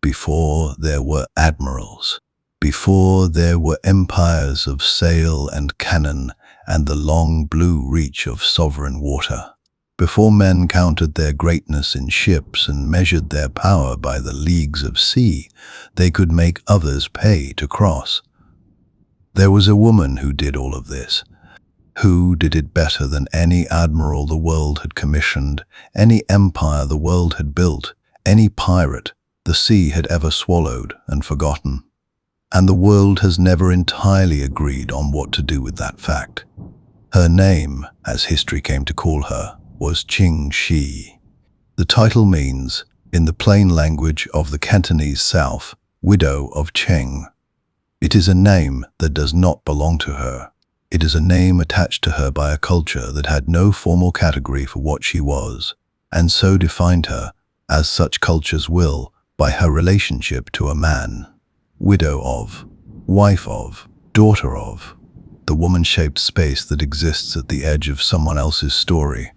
before there were admirals, before there were empires of sail and cannon and the long blue reach of sovereign water, before men counted their greatness in ships and measured their power by the leagues of sea they could make others pay to cross. There was a woman who did all of this, who did it better than any admiral the world had commissioned, any empire the world had built, any pirate the sea had ever swallowed and forgotten. And the world has never entirely agreed on what to do with that fact. Her name, as history came to call her, was Ching Shi. The title means, in the plain language of the Cantonese South, widow of Cheng. It is a name that does not belong to her. It is a name attached to her by a culture that had no formal category for what she was, and so defined her, as such cultures will, by her relationship to a man. Widow of, wife of, daughter of, the woman-shaped space that exists at the edge of someone else's story.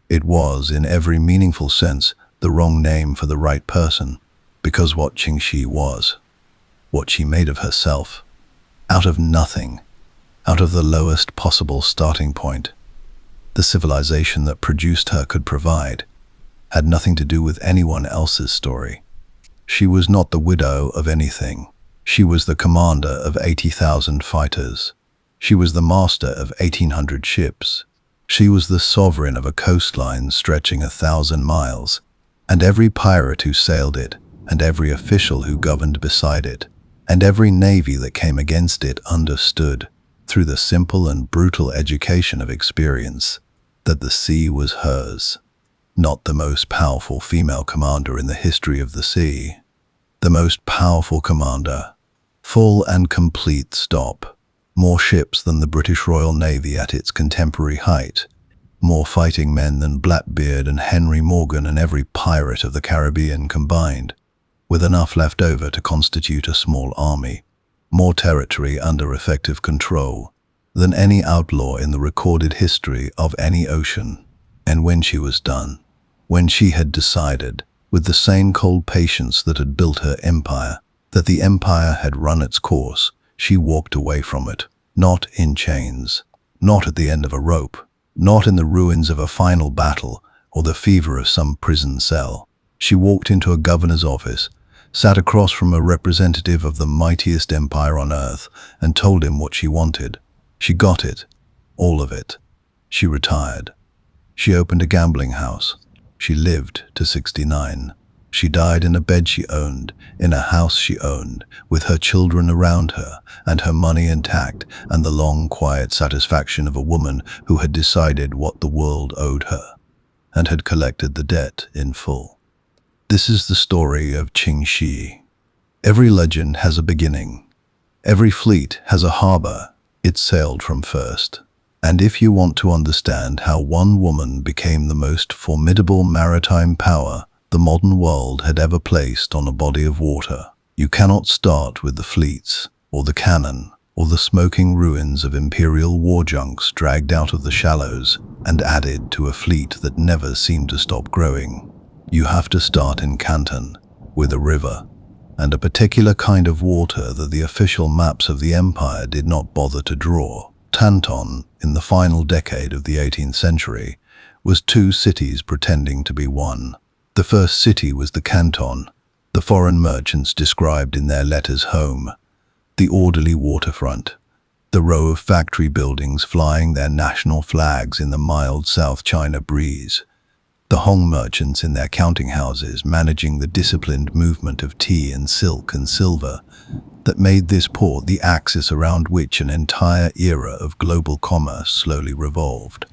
It was, in every meaningful sense, the wrong name for the right person, because what Ching Shi was, what she made of herself, out of nothing, out of the lowest possible starting point, the civilization that produced her could provide, had nothing to do with anyone else's story. She was not the widow of anything. She was the commander of 80,000 fighters. She was the master of 1,800 ships. She was the sovereign of a coastline stretching 1,000 miles, and every pirate who sailed it, and every official who governed beside it, and every navy that came against it understood, through the simple and brutal education of experience, that the sea was hers. Not the most powerful female commander in the history of the sea. The most powerful commander. Full and complete stop. More ships than the British Royal Navy at its contemporary height. More fighting men than Blackbeard and Henry Morgan and every pirate of the Caribbean combined, with enough left over to constitute a small army. More territory under effective control than any outlaw in the recorded history of any ocean. And when she was done, when she had decided, with the same cold patience that had built her empire, that the empire had run its course, she walked away from it, not in chains, not at the end of a rope, not in the ruins of a final battle or the fever of some prison cell. She walked into a governor's office, sat across from a representative of the mightiest empire on earth, and told him what she wanted. She got it, all of it. She retired. She opened a gambling house. She lived to 69. She died in a bed she owned, in a house she owned, with her children around her, and her money intact, and the long, quiet satisfaction of a woman who had decided what the world owed her, and had collected the debt in full. This is the story of Ching Shi. Every legend has a beginning. Every fleet has a harbor it sailed from first. And if you want to understand how one woman became the most formidable maritime power the modern world had ever placed on a body of water, you cannot start with the fleets, or the cannon, or the smoking ruins of imperial war junks dragged out of the shallows and added to a fleet that never seemed to stop growing. You have to start in Canton, with a river, and a particular kind of water that the official maps of the empire did not bother to draw. Canton, in the final decade of the 18th century, was two cities pretending to be one. The first city was the Canton, the foreign merchants described in their letters home, the orderly waterfront, the row of factory buildings flying their national flags in the mild South China breeze, the Hong merchants in their counting houses managing the disciplined movement of tea and silk and silver that made this port the axis around which an entire era of global commerce slowly revolved.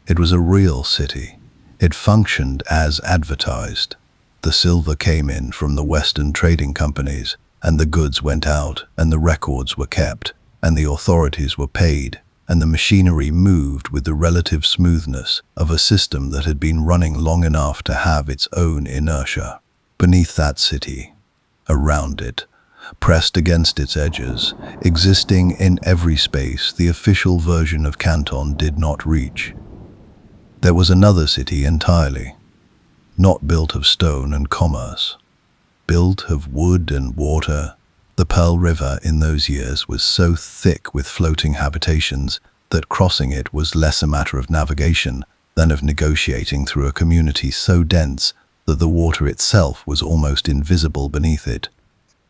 It was a real city. It functioned as advertised. The silver came in from the Western trading companies, and the goods went out, and the records were kept, and the authorities were paid, and the machinery moved with the relative smoothness of a system that had been running long enough to have its own inertia. Beneath that city, around it, pressed against its edges, existing in every space the official version of Canton did not reach. There was another city entirely, not built of stone and commerce, built of wood and water. The Pearl River in those years was so thick with floating habitations that crossing it was less a matter of navigation than of negotiating through a community so dense that the water itself was almost invisible beneath it.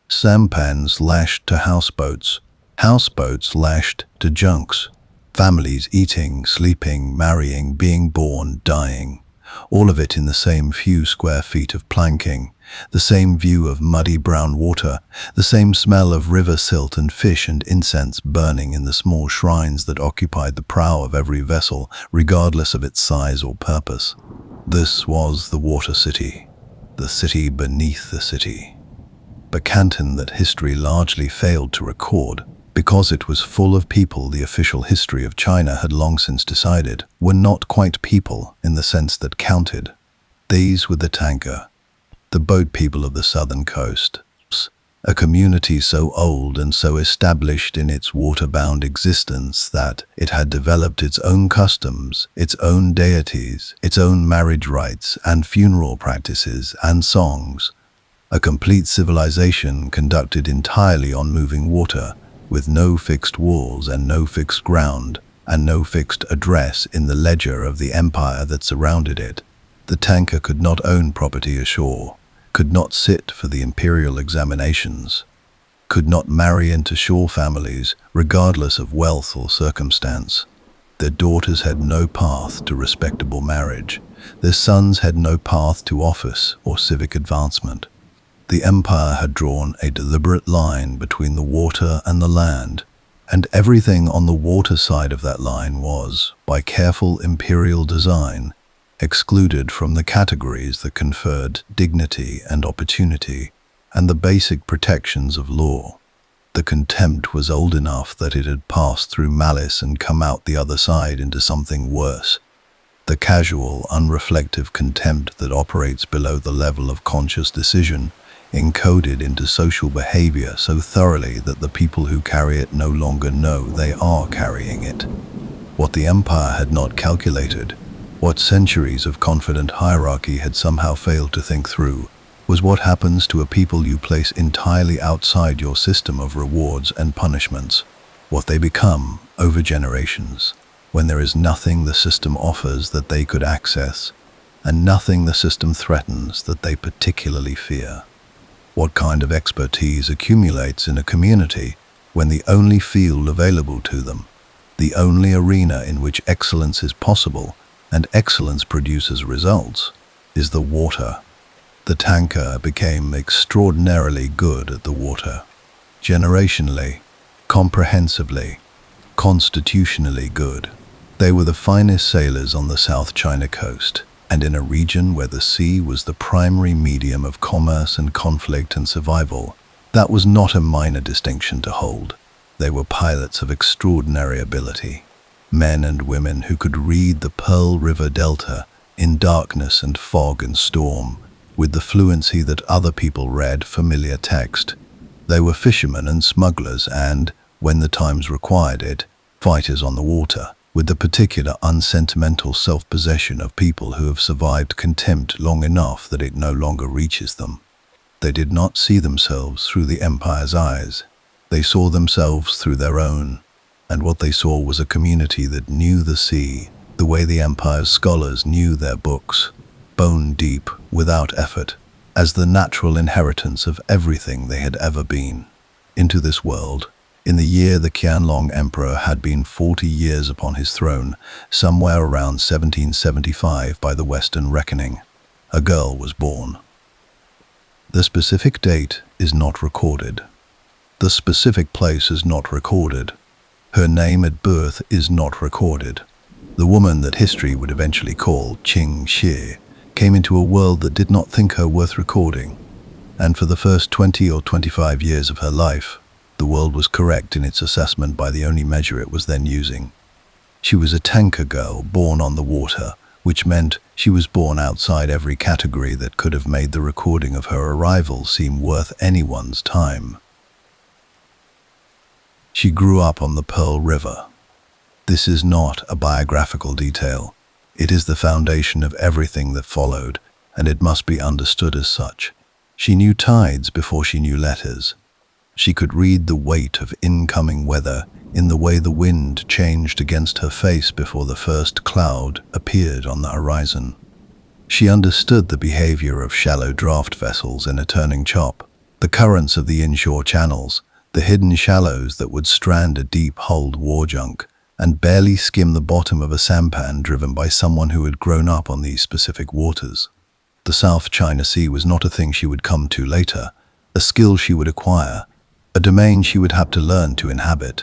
Sampans lashed to houseboats, houseboats lashed to junks, families eating, sleeping, marrying, being born, dying, all of it in the same few square feet of planking, the same view of muddy brown water, the same smell of river silt and fish and incense burning in the small shrines that occupied the prow of every vessel, regardless of its size or purpose. This was the water city, the city beneath the city. But Canton that history largely failed to record, because it was full of people the official history of China had long since decided were not quite people in the sense that counted. These were the tanker, the boat people of the southern coast, a community so old and so established in its water-bound existence that it had developed its own customs, its own deities, its own marriage rites and funeral practices and songs, a complete civilization conducted entirely on moving water, with no fixed walls and no fixed ground and no fixed address in the ledger of the empire that surrounded it. The tanker could not own property ashore, could not sit for the imperial examinations, could not marry into shore families regardless of wealth or circumstance. Their daughters had no path to respectable marriage. Their sons had no path to office or civic advancement. The empire had drawn a deliberate line between the water and the land, and everything on the water side of that line was, by careful imperial design, excluded from the categories that conferred dignity and opportunity and the basic protections of law. The contempt was old enough that it had passed through malice and come out the other side into something worse. The casual, unreflective contempt that operates below the level of conscious decision, encoded into social behavior so thoroughly that the people who carry it no longer know they are carrying it. What the empire had not calculated, what centuries of confident hierarchy had somehow failed to think through, was what happens to a people you place entirely outside your system of rewards and punishments, what they become over generations, when there is nothing the system offers that they could access, and nothing the system threatens that they particularly fear. What kind of expertise accumulates in a community when the only field available to them, the only arena in which excellence is possible and excellence produces results, is the water? The tanker became extraordinarily good at the water. Generationally, comprehensively, constitutionally good. They were the finest sailors on the South China coast, and in a region where the sea was the primary medium of commerce and conflict and survival, that was not a minor distinction to hold. They were pilots of extraordinary ability, men and women who could read the Pearl River Delta in darkness and fog and storm, with the fluency that other people read familiar text. They were fishermen and smugglers and, when the times required it, fighters on the water, with the particular unsentimental self-possession of people who have survived contempt long enough that it no longer reaches them. They did not see themselves through the empire's eyes. They saw themselves through their own, and what they saw was a community that knew the sea, the way the empire's scholars knew their books, bone deep, without effort, as the natural inheritance of everything they had ever been. Into this world, in the year the Qianlong Emperor had been 40 years upon his throne, somewhere around 1775 by the Western reckoning, a girl was born. The specific date is not recorded. The specific place is not recorded. Her name at birth is not recorded. The woman that history would eventually call Ching Shi came into a world that did not think her worth recording, and for the first 20 or 25 years of her life, the world was correct in its assessment by the only measure it was then using. She was a tanker girl born on the water, which meant she was born outside every category that could have made the recording of her arrival seem worth anyone's time. She grew up on the Pearl River. This is not a biographical detail. It is the foundation of everything that followed, and it must be understood as such. She knew tides before she knew letters. She could read the weight of incoming weather in the way the wind changed against her face before the first cloud appeared on the horizon. She understood the behavior of shallow draft vessels in a turning chop, the currents of the inshore channels, the hidden shallows that would strand a deep-hulled war junk and barely skim the bottom of a sampan driven by someone who had grown up on these specific waters. The South China Sea was not a thing she would come to later, a skill she would acquire, a domain she would have to learn to inhabit.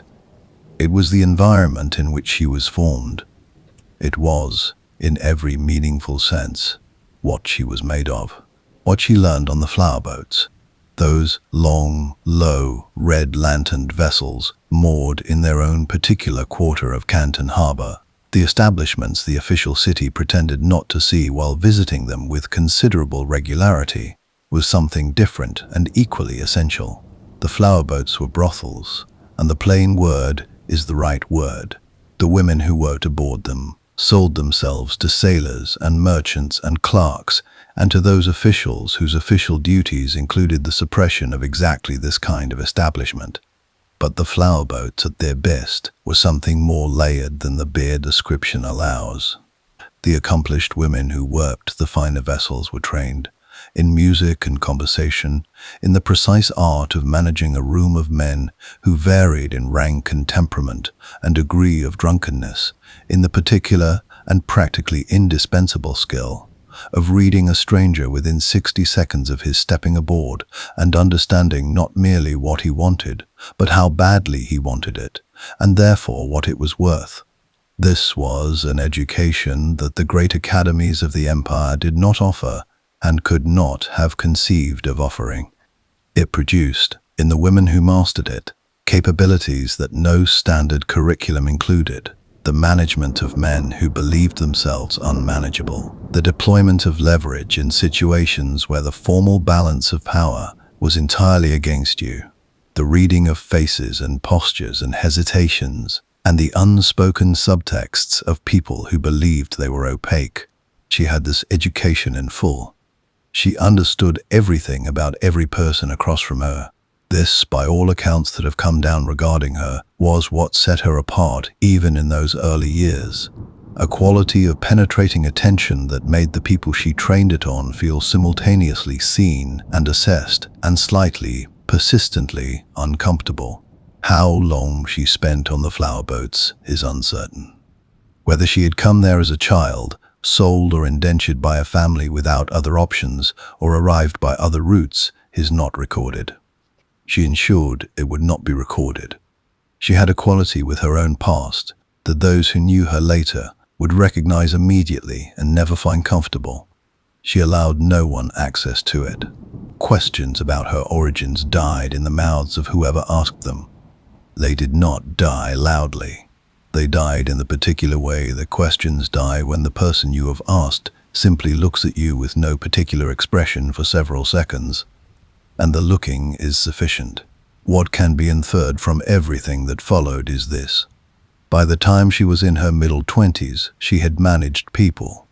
It was the environment in which she was formed. It was, in every meaningful sense, what she was made of, what she learned on the flower boats. Those long, low, red-lanterned vessels moored in their own particular quarter of Canton Harbor, the establishments the official city pretended not to see while visiting them with considerable regularity, was something different and equally essential. The flower boats were brothels, and the plain word is the right word. The women who worked aboard them sold themselves to sailors and merchants and clerks, and to those officials whose official duties included the suppression of exactly this kind of establishment. But the flower boats at their best were something more layered than the bare description allows. The accomplished women who worked the finer vessels were trained in music and conversation, in the precise art of managing a room of men who varied in rank and temperament and degree of drunkenness, in the particular and practically indispensable skill of reading a stranger within 60 seconds of his stepping aboard and understanding not merely what he wanted, but how badly he wanted it, and therefore what it was worth. This was an education that the great academies of the empire did not offer and could not have conceived of offering. It produced, in the women who mastered it, capabilities that no standard curriculum included: the management of men who believed themselves unmanageable, the deployment of leverage in situations where the formal balance of power was entirely against you, the reading of faces and postures and hesitations, and the unspoken subtexts of people who believed they were opaque. She had this education in full. She understood everything about every person across from her. This, by all accounts that have come down regarding her, was what set her apart even in those early years. A quality of penetrating attention that made the people she trained it on feel simultaneously seen and assessed, and slightly, persistently uncomfortable. How long she spent on the flower boats is uncertain. Whether she had come there as a child, sold or indentured by a family without other options, or arrived by other routes, is not recorded. She ensured it would not be recorded. She had a quality with her own past that those who knew her later would recognize immediately and never find comfortable. She allowed no one access to it. Questions about her origins died in the mouths of whoever asked them. They did not die loudly. They died in the particular way that questions die when the person you have asked simply looks at you with no particular expression for several seconds. And the looking is sufficient. What can be inferred from everything that followed is this: by the time she was in her middle 20s, she had managed people.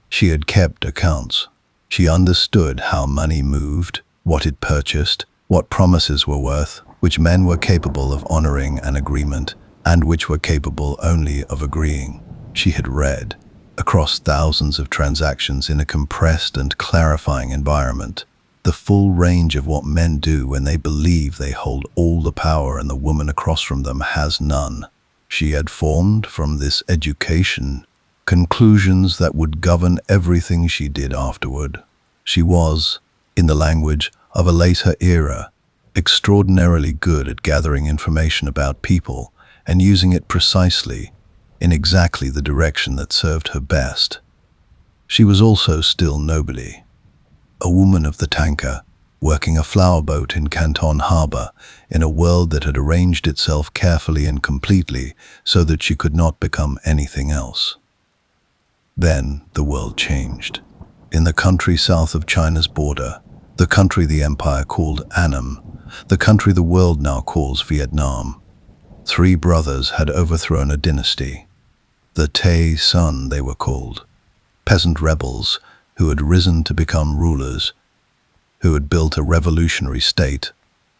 She had kept accounts. She understood how money moved, what it purchased, what promises were worth, which men were capable of honoring an agreement, and which were capable only of agreeing. She had read, across thousands of transactions in a compressed and clarifying environment, the full range of what men do when they believe they hold all the power and the woman across from them has none. She had formed from this education conclusions that would govern everything she did afterward. She was, in the language of a later era, extraordinarily good at gathering information about people and using it precisely in exactly the direction that served her best. She was also still nobody, a woman of the tanker, working a flower boat in Canton Harbor in a world that had arranged itself carefully and completely so that she could not become anything else. Then the world changed. In the country south of China's border, the country the empire called Annam, the country the world now calls Vietnam, 3 brothers had overthrown a dynasty. The Tay Sun, they were called, peasant rebels who had risen to become rulers, who had built a revolutionary state,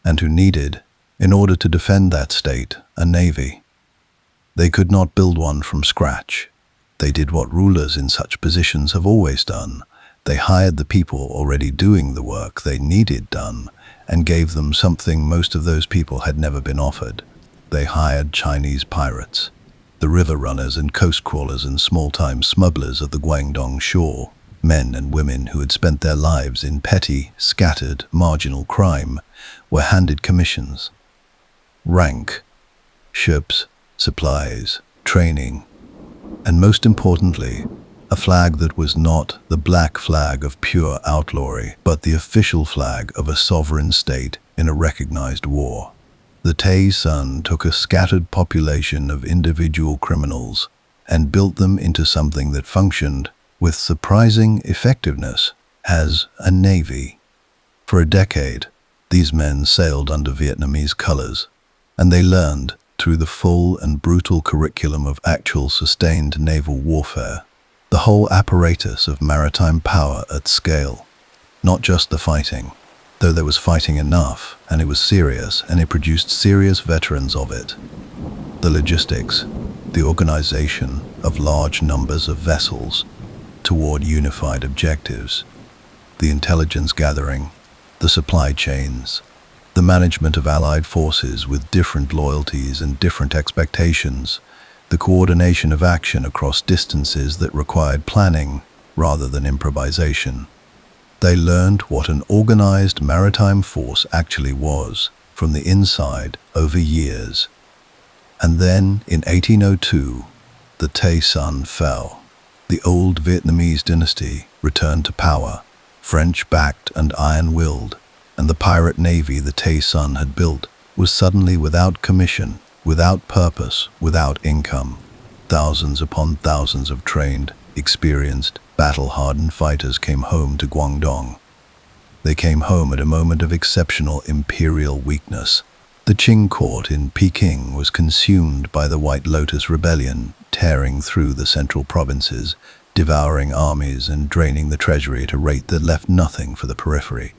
and who needed, in order to defend that state, a navy. They could not build one from scratch. They did what rulers in such positions have always done. They hired the people already doing the work they needed done and gave them something most of those people had never been offered. They hired Chinese pirates, the river runners and coast crawlers and small-time smugglers of the Guangdong shore, men and women who had spent their lives in petty, scattered, marginal crime, were handed commissions, rank, ships, supplies, training, and most importantly, a flag that was not the black flag of pure outlawry, but the official flag of a sovereign state in a recognized war. The Tay Sun took a scattered population of individual criminals and built them into something that functioned with surprising effectiveness as a navy. For a decade, these men sailed under Vietnamese colors, and they learned through the full and brutal curriculum of actual sustained naval warfare, the whole apparatus of maritime power at scale, not just the fighting, though there was fighting enough, and it was serious, and it produced serious veterans of it. The logistics, the organization of large numbers of vessels toward unified objectives, the intelligence gathering, the supply chains, the management of allied forces with different loyalties and different expectations, the coordination of action across distances that required planning rather than improvisation. They learned what an organized maritime force actually was from the inside over years. And then, in 1802, the Tay Sun fell. The old Vietnamese dynasty returned to power, French-backed and iron-willed, and the pirate navy the Tay Sun had built was suddenly without commission, without purpose, without income. Thousands upon thousands of trained, experienced, battle-hardened fighters came home to Guangdong. They came home at a moment of exceptional imperial weakness. The Qing court in Peking was consumed by the White Lotus Rebellion, tearing through the central provinces, devouring armies and draining the treasury at a rate that left nothing for the periphery.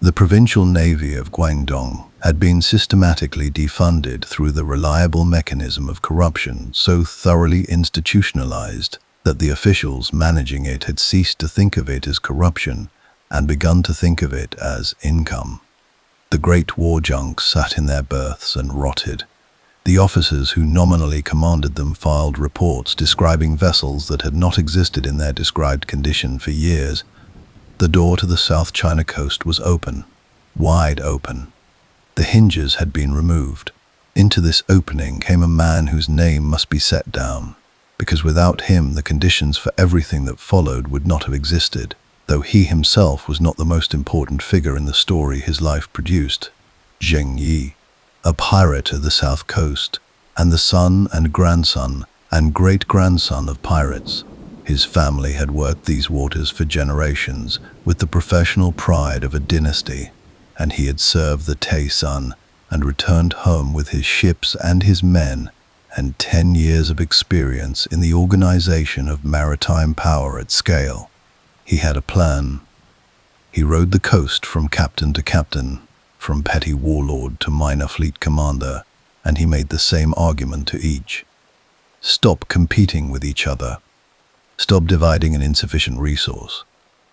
The provincial navy of Guangdong had been systematically defunded through the reliable mechanism of corruption so thoroughly institutionalized that the officials managing it had ceased to think of it as corruption and begun to think of it as income. The great war junks sat in their berths and rotted. The officers who nominally commanded them filed reports describing vessels that had not existed in their described condition for years. The door to the South China coast was open, wide open. The hinges had been removed. Into this opening came a man whose name must be set down, because without him the conditions for everything that followed would not have existed, though he himself was not the most important figure in the story his life produced. Ching Shi, a pirate of the South Coast, and the son and grandson and great-grandson of pirates. His family had worked these waters for generations with the professional pride of a dynasty, and he had served the Tay Sun and returned home with his ships and his men and 10 years of experience in the organization of maritime power at scale. He had a plan. He rode the coast from captain to captain, from petty warlord to minor fleet commander, and he made the same argument to each. Stop competing with each other. Stop dividing an insufficient resource.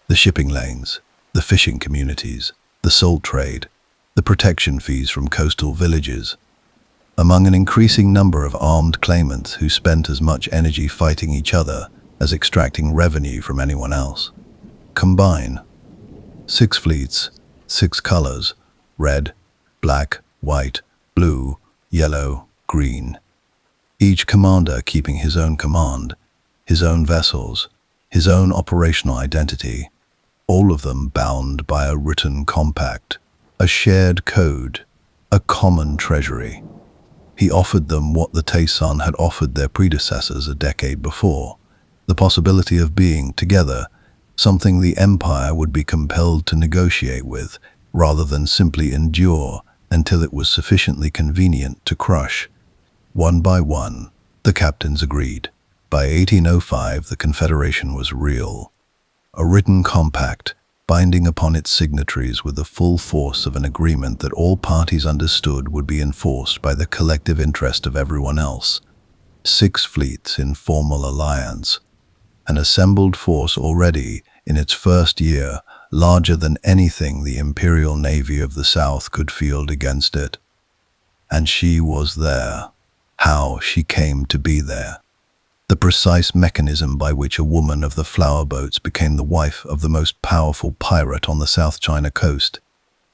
The shipping lanes, the fishing communities, the salt trade, the protection fees from coastal villages. Among an increasing number of armed claimants who spent as much energy fighting each other as extracting revenue from anyone else. Combine 6 fleets, 6 colors, red, black, white, blue, yellow, green. Each commander keeping his own command, his own vessels, his own operational identity, all of them bound by a written compact, a shared code, a common treasury. He offered them what the Tay Sun had offered their predecessors a decade before, the possibility of being together, something the empire would be compelled to negotiate with, rather than simply endure until it was sufficiently convenient to crush. One by one, the captains agreed. By 1805, the Confederation was real. A written compact, binding upon its signatories with the full force of an agreement that all parties understood would be enforced by the collective interest of everyone else. 6 fleets in formal alliance, an assembled force already, in its first year, larger than anything the Imperial Navy of the South could field against it. And she was there. How she came to be there. The precise mechanism by which a woman of the flower boats became the wife of the most powerful pirate on the South China coast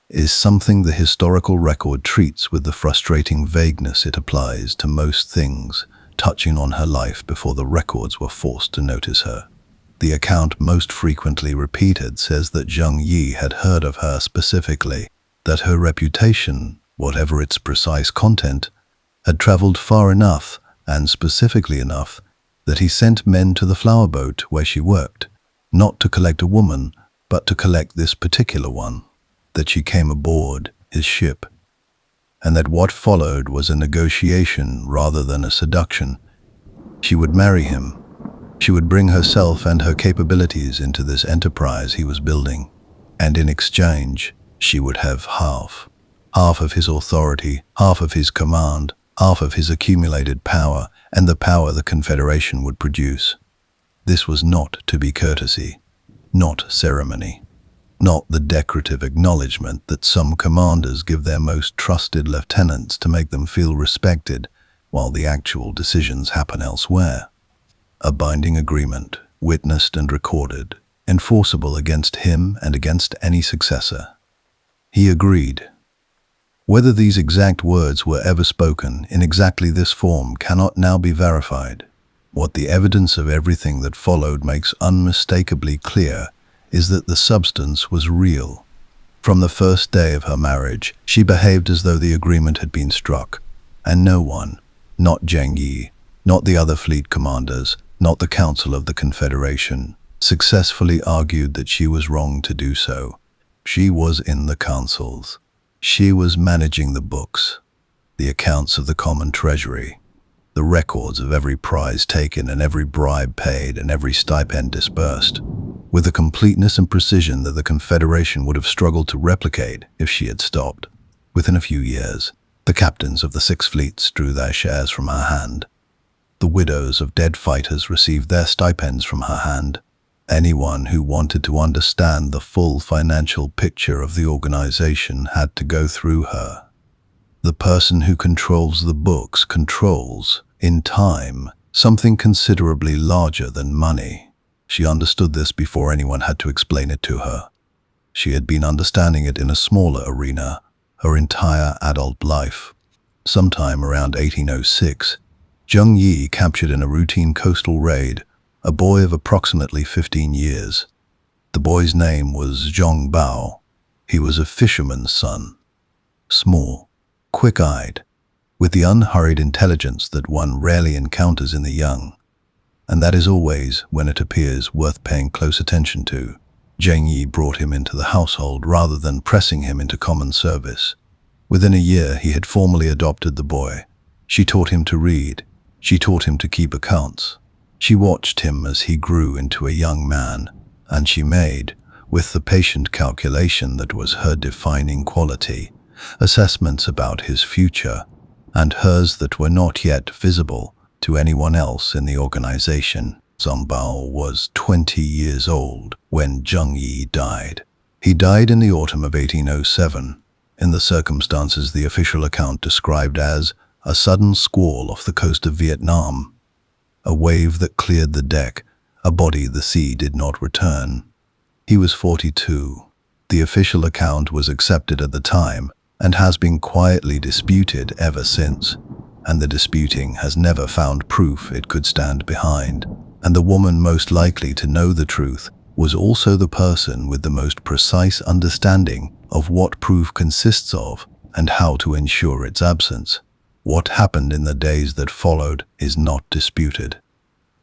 is something the historical record treats with the frustrating vagueness it applies to most things touching on her life before the records were forced to notice her. The account most frequently repeated says that Zheng Yi had heard of her specifically, that her reputation, whatever its precise content, had traveled far enough, and specifically enough, that he sent men to the flower boat where she worked, not to collect a woman, but to collect this particular one, that she came aboard his ship, and that what followed was a negotiation rather than a seduction. She would marry him. She would bring herself and her capabilities into this enterprise he was building, and in exchange, she would have half of his authority, half of his command, half of his accumulated power, and the power the Confederation would produce. This was not to be courtesy, not ceremony, not the decorative acknowledgement that some commanders give their most trusted lieutenants to make them feel respected, while the actual decisions happen elsewhere. A binding agreement, witnessed and recorded, enforceable against him and against any successor. He agreed. Whether these exact words were ever spoken in exactly this form cannot now be verified. What the evidence of everything that followed makes unmistakably clear is that the substance was real. From the first day of her marriage, she behaved as though the agreement had been struck, and no one, not Zheng Yi, not the other fleet commanders, not the Council of the Confederation, successfully argued that she was wrong to do so. She was in the councils. She was managing the books, the accounts of the common treasury, the records of every prize taken and every bribe paid and every stipend disbursed, with a completeness and precision that the Confederation would have struggled to replicate if she had stopped. Within a few years, the captains of the 6 fleets drew their shares from her hand. The widows of dead fighters received their stipends from her hand. Anyone who wanted to understand the full financial picture of the organization had to go through her. The person who controls the books controls, in time, something considerably larger than money. She understood this before anyone had to explain it to her. She had been understanding it in a smaller arena her entire adult life. Sometime around 1806, Zheng Yi captured in a routine coastal raid a boy of approximately 15 years. The boy's name was Zhong Bao. He was a fisherman's son. Small, quick-eyed, with the unhurried intelligence that one rarely encounters in the young. And that is always, when it appears, worth paying close attention to. Zheng Yi brought him into the household rather than pressing him into common service. Within a year, he had formally adopted the boy. She taught him to read. She taught him to keep accounts. She watched him as he grew into a young man, and she made, with the patient calculation that was her defining quality, assessments about his future, and hers that were not yet visible to anyone else in the organization. Zhong Bao was 20 years old when Zheng Yi died. He died in the autumn of 1807, in the circumstances the official account described as a sudden squall off the coast of Vietnam. A wave that cleared the deck, a body the sea did not return. He was 42. The official account was accepted at the time and has been quietly disputed ever since, and the disputing has never found proof it could stand behind. And the woman most likely to know the truth was also the person with the most precise understanding of what proof consists of and how to ensure its absence. What happened in the days that followed is not disputed.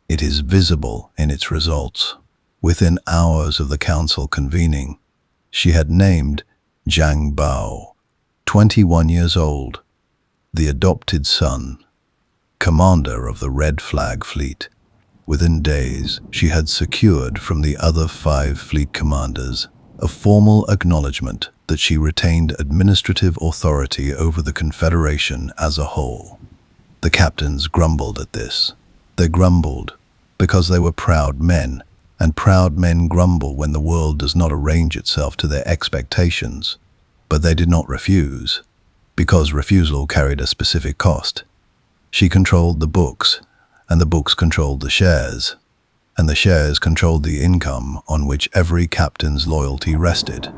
It is visible in its results. Within hours of the council convening, she had named Zhang Bao, 21 years old, the adopted son, commander of the Red Flag Fleet. Within days, she had secured from the other 5 fleet commanders a formal acknowledgement that she retained administrative authority over the Confederation as a whole. The captains grumbled at this. They grumbled because they were proud men, and proud men grumble when the world does not arrange itself to their expectations. But they did not refuse, because refusal carried a specific cost. She controlled the books, and the books controlled the shares, and the shares controlled the income on which every captain's loyalty rested.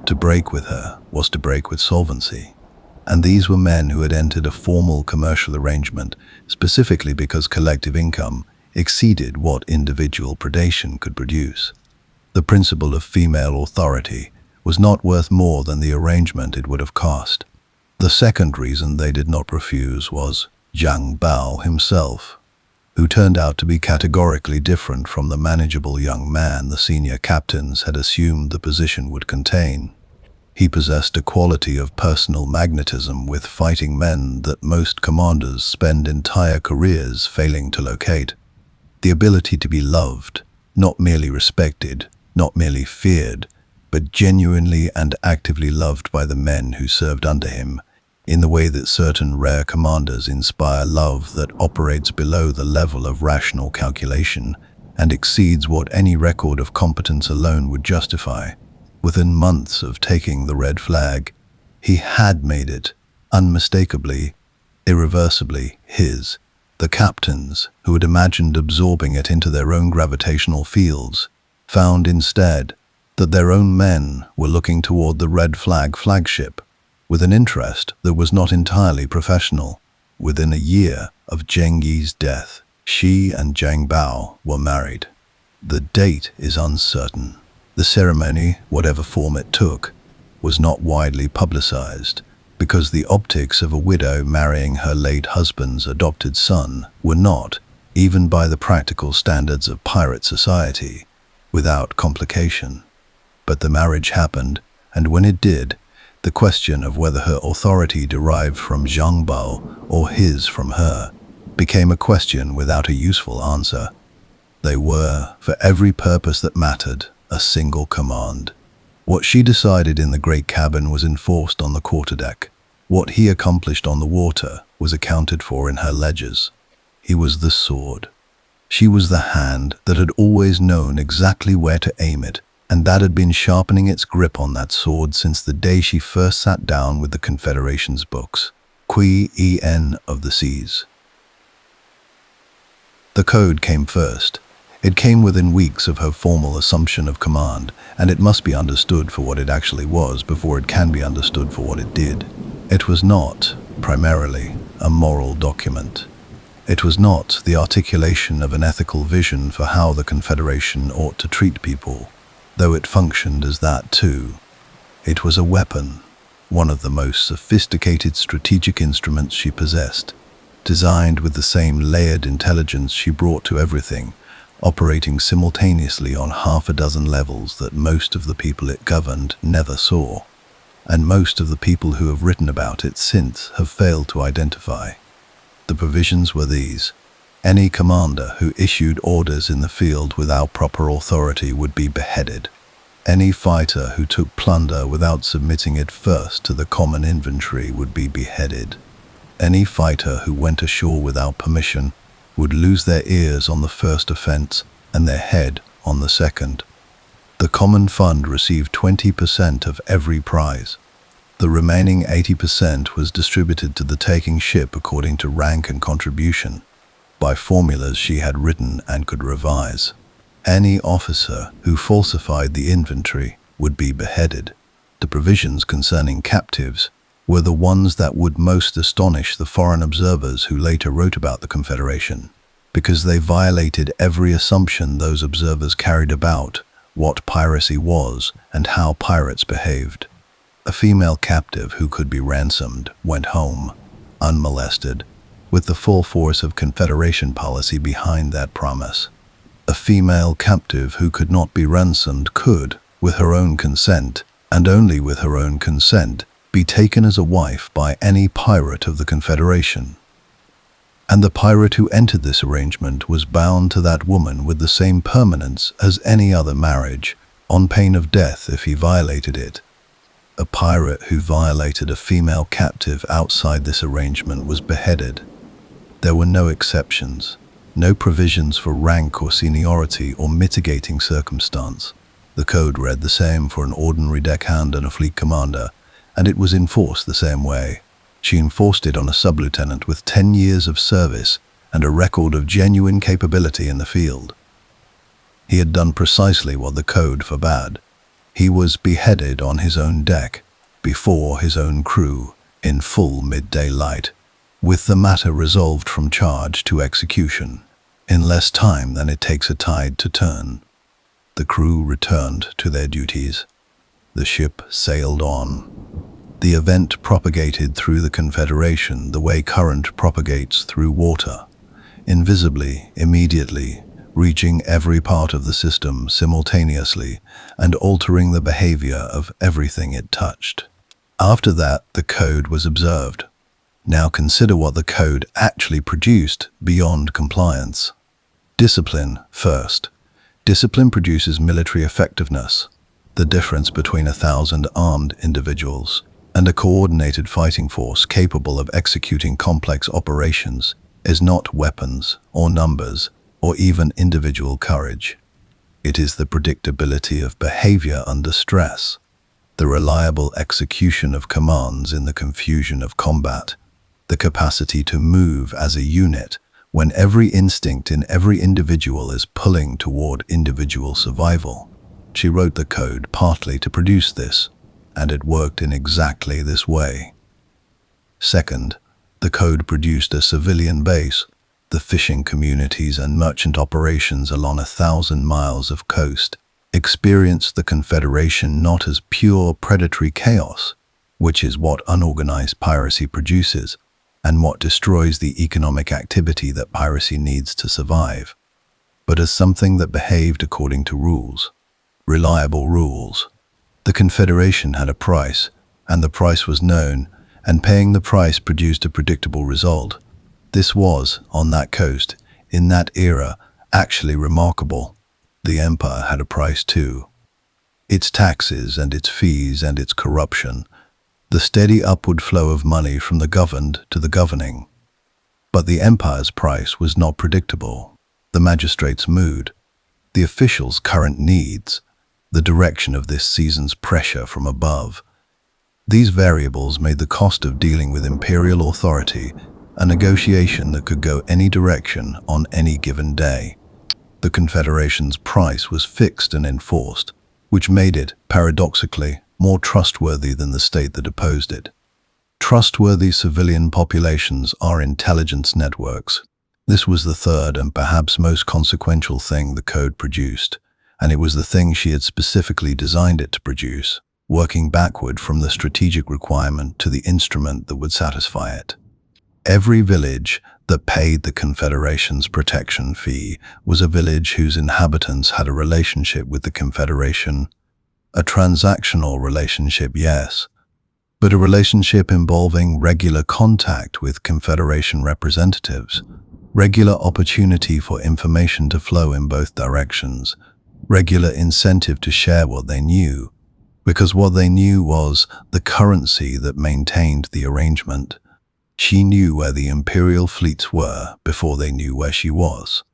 To break with her was to break with solvency. And these were men who had entered a formal commercial arrangement specifically because collective income exceeded what individual predation could produce. The principle of female authority was not worth more than the arrangement it would have cost. The second reason they did not refuse was Zhang Bao himself, who turned out to be categorically different from the manageable young man the senior captains had assumed the position would contain. He possessed a quality of personal magnetism with fighting men that most commanders spend entire careers failing to locate. The ability to be loved, not merely respected, not merely feared, but genuinely and actively loved by the men who served under him, in the way that certain rare commanders inspire love that operates below the level of rational calculation and exceeds what any record of competence alone would justify. Within months of taking the red flag, he had made it, unmistakably, irreversibly, his. The captains, who had imagined absorbing it into their own gravitational fields, found instead that their own men were looking toward the red flag flagship with an interest that was not entirely professional. Within a year of Zheng Yi's death, Shih and Zhang Bao were married. The date is uncertain. The ceremony, whatever form it took, was not widely publicized because the optics of a widow marrying her late husband's adopted son were not, even by the practical standards of pirate society, without complication. But the marriage happened, and when it did, the question of whether her authority derived from Zhang Bao or his from her became a question without a useful answer. They were, for every purpose that mattered, a single command. What she decided in the great cabin was enforced on the quarterdeck. What he accomplished on the water was accounted for in her ledgers. He was the sword. She was the hand that had always known exactly where to aim it, and that had been sharpening its grip on that sword since the day she first sat down with the Confederation's books. Quen of the seas. The code came first. It came within weeks of her formal assumption of command, and it must be understood for what it actually was before it can be understood for what it did. It was not, primarily, a moral document. It was not the articulation of an ethical vision for how the Confederation ought to treat people, though it functioned as that too. It was a weapon, one of the most sophisticated strategic instruments she possessed, designed with the same layered intelligence she brought to everything, operating simultaneously on half a dozen levels that most of the people it governed never saw, and most of the people who have written about it since have failed to identify. The provisions were these. Any commander who issued orders in the field without proper authority would be beheaded. Any fighter who took plunder without submitting it first to the common inventory would be beheaded. Any fighter who went ashore without permission would lose their ears on the first offense and their head on the second. The common fund received 20% of every prize. The remaining 80% was distributed to the taking ship according to rank and contribution, by formulas she had written and could revise. Any officer who falsified the inventory would be beheaded. The provisions concerning captives were the ones that would most astonish the foreign observers who later wrote about the Confederation, because they violated every assumption those observers carried about what piracy was and how pirates behaved. A female captive who could be ransomed went home, unmolested, with the full force of Confederation policy behind that promise. A female captive who could not be ransomed could, with her own consent, and only with her own consent, be taken as a wife by any pirate of the Confederation. And the pirate who entered this arrangement was bound to that woman with the same permanence as any other marriage, on pain of death if he violated it. A pirate who violated a female captive outside this arrangement was beheaded. There were no exceptions, no provisions for rank or seniority or mitigating circumstance. The code read the same for an ordinary deckhand and a fleet commander, and it was enforced the same way. She enforced it on a sub-lieutenant with 10 years of service and a record of genuine capability in the field. He had done precisely what the code forbade. He was beheaded on his own deck, before his own crew, in full midday light, with the matter resolved from charge to execution, in less time than it takes a tide to turn. The crew returned to their duties. The ship sailed on. The event propagated through the Confederation the way current propagates through water, invisibly, immediately, reaching every part of the system simultaneously and altering the behavior of everything it touched. After that, the code was observed. Now consider what the code actually produced beyond compliance. Discipline first. Discipline produces military effectiveness, the difference between 1,000 armed individuals and a coordinated fighting force capable of executing complex operations is not weapons or numbers or even individual courage. It is the predictability of behavior under stress, the reliable execution of commands in the confusion of combat, the capacity to move as a unit when every instinct in every individual is pulling toward individual survival. She wrote the code partly to produce this, and it worked in exactly this way. Second, the code produced a civilian base. The fishing communities and merchant operations along 1,000 miles of coast experienced the Confederation not as pure predatory chaos, which is what unorganized piracy produces, and what destroys the economic activity that piracy needs to survive, but as something that behaved according to rules, reliable rules. The Confederation had a price, and the price was known, and paying the price produced a predictable result. This was, on that coast, in that era, actually remarkable. The empire had a price too. Its taxes and its fees and its corruption, the steady upward flow of money from the governed to the governing. But the empire's price was not predictable. The magistrate's mood, the officials' current needs, the direction of this season's pressure from above. These variables made the cost of dealing with imperial authority a negotiation that could go any direction on any given day. The Confederation's price was fixed and enforced, which made it, paradoxically, more trustworthy than the state that opposed it. Trustworthy civilian populations are intelligence networks. This was the third and perhaps most consequential thing the code produced, and it was the thing she had specifically designed it to produce, working backward from the strategic requirement to the instrument that would satisfy it. Every village that paid the Confederation's protection fee was a village whose inhabitants had a relationship with the Confederation. A transactional relationship, yes, but a relationship involving regular contact with Confederation representatives, regular opportunity for information to flow in both directions, regular incentive to share what they knew, because what they knew was the currency that maintained the arrangement. She knew where the imperial fleets were before they knew where she was.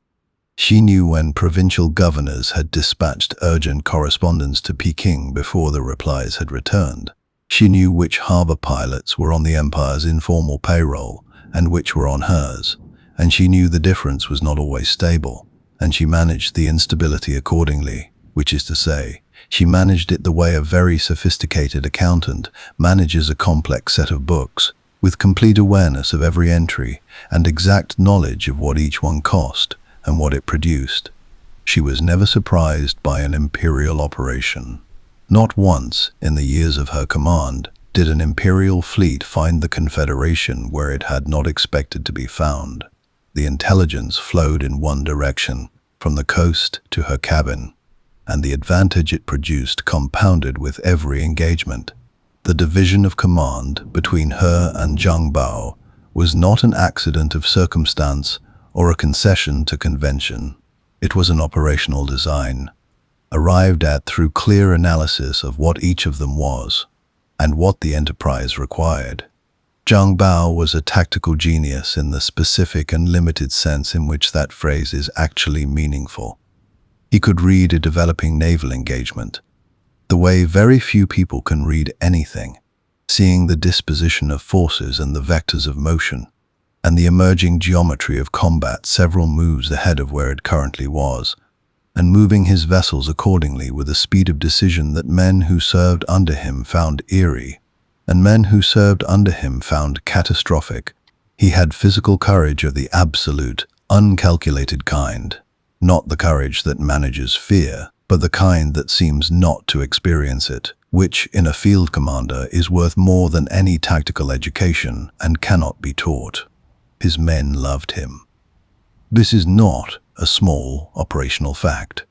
She knew when provincial governors had dispatched urgent correspondence to Peking before the replies had returned. She knew which harbor pilots were on the empire's informal payroll and which were on hers, and she knew the difference was not always stable, and she managed the instability accordingly, which is to say, she managed it the way a very sophisticated accountant manages a complex set of books, with complete awareness of every entry and exact knowledge of what each one cost and what it produced. She was never surprised by an imperial operation. Not once in the years of her command did an imperial fleet find the Confederation where it had not expected to be found. The intelligence flowed in one direction, from the coast to her cabin, and the advantage it produced compounded with every engagement. The division of command between her and Zhang Bao was not an accident of circumstance or a concession to convention. It was an operational design. arrived at through clear analysis of what each of them was and what the enterprise required. Zhang Bao was a tactical genius in the specific and limited sense in which that phrase is actually meaningful. He could read a developing naval engagement, the way very few people can read anything, seeing the disposition of forces and the vectors of motion, and the emerging geometry of combat several moves ahead of where it currently was, and moving his vessels accordingly with a speed of decision that men who served under him found eerie, and men who served under him found catastrophic. He had physical courage of the absolute, uncalculated kind, not the courage that manages fear, but the kind that seems not to experience it, which, in a field commander, is worth more than any tactical education and cannot be taught. His men loved him. This is not a small operational fact.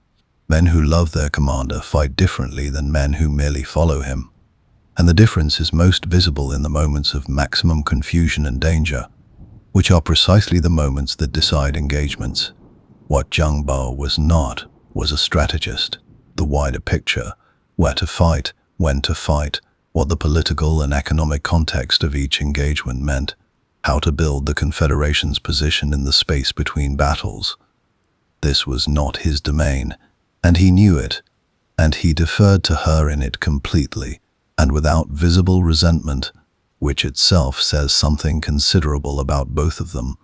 Men who love their commander fight differently than men who merely follow him. And the difference is most visible in the moments of maximum confusion and danger, which are precisely the moments that decide engagements. What Zhang Bao was not was a strategist. The wider picture, where to fight, when to fight, what the political and economic context of each engagement meant, how to build the Confederation's position in the space between battles. This was not his domain, and he knew it, and he deferred to her in it completely, and without visible resentment, which itself says something considerable about both of them.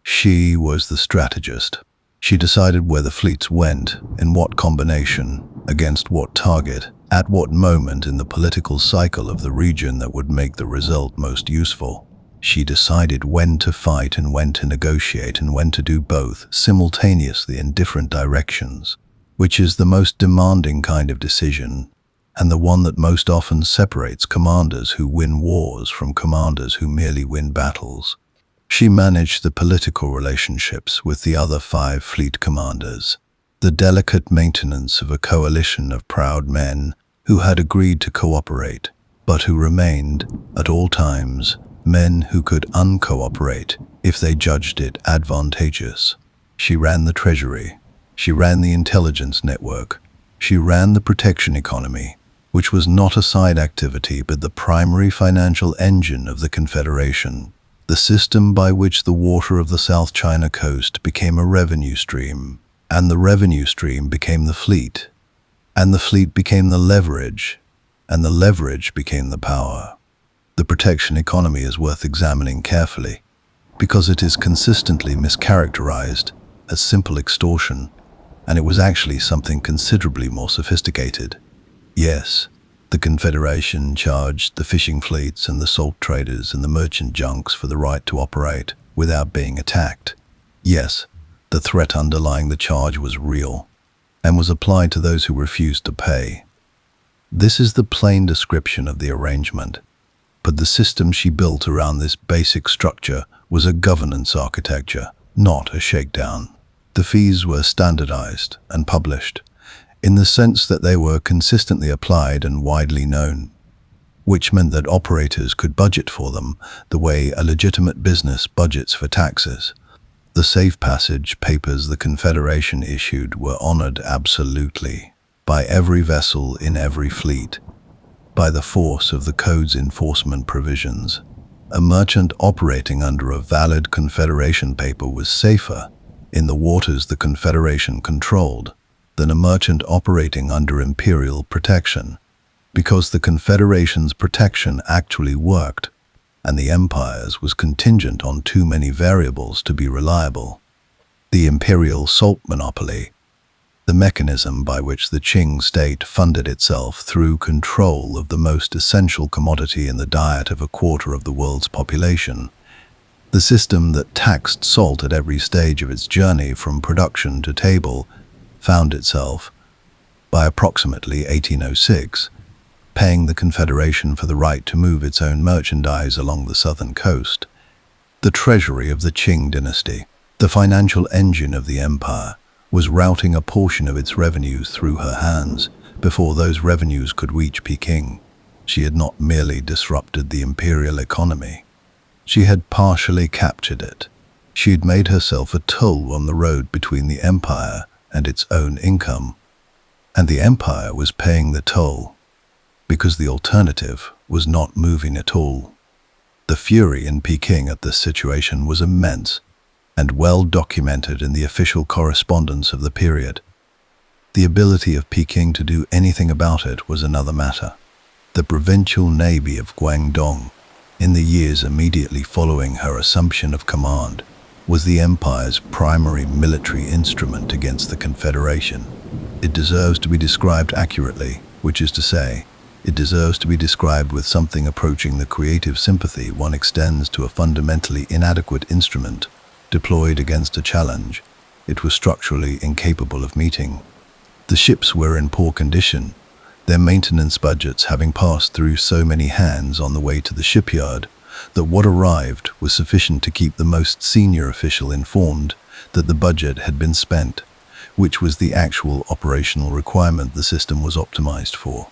She was the strategist. She decided where the fleets went, in what combination, against what target, at what moment in the political cycle of the region that would make the result most useful. She decided when to fight and when to negotiate and when to do both simultaneously in different directions, which is the most demanding kind of decision, and the one that most often separates commanders who win wars from commanders who merely win battles. She managed the political relationships with the other 5 fleet commanders, the delicate maintenance of a coalition of proud men who had agreed to cooperate, but who remained, at all times, men who could uncooperate if they judged it advantageous. She ran the treasury. She ran the intelligence network. She ran the protection economy, which was not a side activity but the primary financial engine of the Confederation, the system by which the water of the South China coast became a revenue stream, and the revenue stream became the fleet, and the fleet became the leverage, and the leverage became the power. The protection economy is worth examining carefully, because it is consistently mischaracterized as simple extortion, and it was actually something considerably more sophisticated. Yes, the Confederation charged the fishing fleets and the salt traders and the merchant junks for the right to operate without being attacked. Yes, the threat underlying the charge was real, and was applied to those who refused to pay. This is the plain description of the arrangement. But the system she built around this basic structure was a governance architecture, not a shakedown. The fees were standardized and published, in the sense that they were consistently applied and widely known, which meant that operators could budget for them the way a legitimate business budgets for taxes. The safe passage papers the Confederation issued were honored absolutely by every vessel in every fleet, by the force of the code's enforcement provisions. A merchant operating under a valid Confederation paper was safer in the waters the Confederation controlled than a merchant operating under imperial protection, because the Confederation's protection actually worked, and the Empire's was contingent on too many variables to be reliable. The imperial salt monopoly, the mechanism by which the Qing state funded itself through control of the most essential commodity in the diet of a quarter of the world's population, the system that taxed salt at every stage of its journey from production to table, found itself, by approximately 1806, paying the Confederation for the right to move its own merchandise along the southern coast. The treasury of the Qing dynasty, the financial engine of the empire, was routing a portion of its revenues through her hands before those revenues could reach Peking. She had not merely disrupted the imperial economy. She had partially captured it. She had made herself a toll on the road between the empire and its own income. And the empire was paying the toll, because the alternative was not moving at all. The fury in Peking at this situation was immense, and well documented in the official correspondence of the period. The ability of Peking to do anything about it was another matter. The provincial navy of Guangdong, in the years immediately following her assumption of command, was the empire's primary military instrument against the Confederation. It deserves to be described accurately, which is to say, it deserves to be described with something approaching the creative sympathy one extends to a fundamentally inadequate instrument deployed against a challenge it was structurally incapable of meeting. The ships were in poor condition, their maintenance budgets having passed through so many hands on the way to the shipyard that what arrived was sufficient to keep the most senior official informed that the budget had been spent, which was the actual operational requirement the system was optimized for.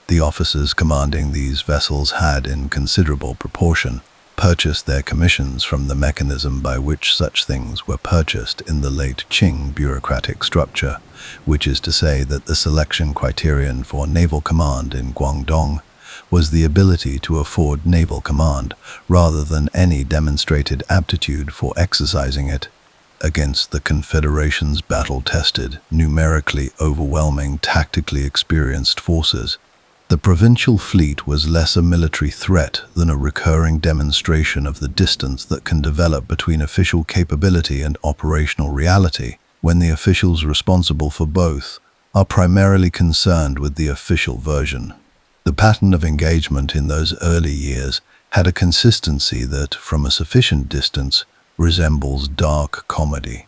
The officers commanding these vessels had, in considerable proportion, purchased their commissions from the mechanism by which such things were purchased in the late Qing bureaucratic structure, which is to say that the selection criterion for naval command in Guangdong was the ability to afford naval command rather than any demonstrated aptitude for exercising it against the Confederation's battle-tested, numerically overwhelming, tactically experienced forces. The provincial fleet was less a military threat than a recurring demonstration of the distance that can develop between official capability and operational reality when the officials responsible for both are primarily concerned with the official version. The pattern of engagement in those early years had a consistency that, from a sufficient distance, resembles dark comedy.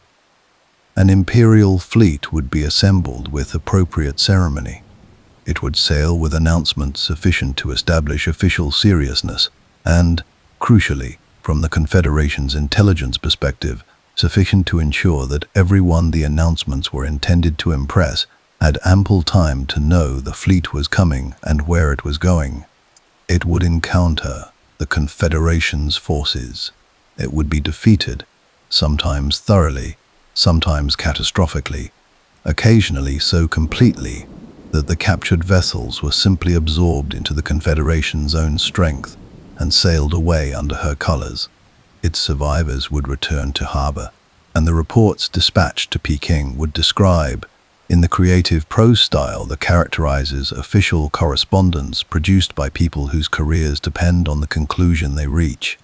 An imperial fleet would be assembled with appropriate ceremony. It would sail with announcements sufficient to establish official seriousness and, crucially, from the Confederation's intelligence perspective, sufficient to ensure that everyone the announcements were intended to impress had ample time to know the fleet was coming and where it was going. It would encounter the Confederation's forces. It would be defeated, sometimes thoroughly, sometimes catastrophically, occasionally so completely that the captured vessels were simply absorbed into the Confederation's own strength and sailed away under her colors. Its survivors would return to harbor, and the reports dispatched to Peking would describe, in the creative prose style that characterizes official correspondence produced by people whose careers depend on the conclusion they reach,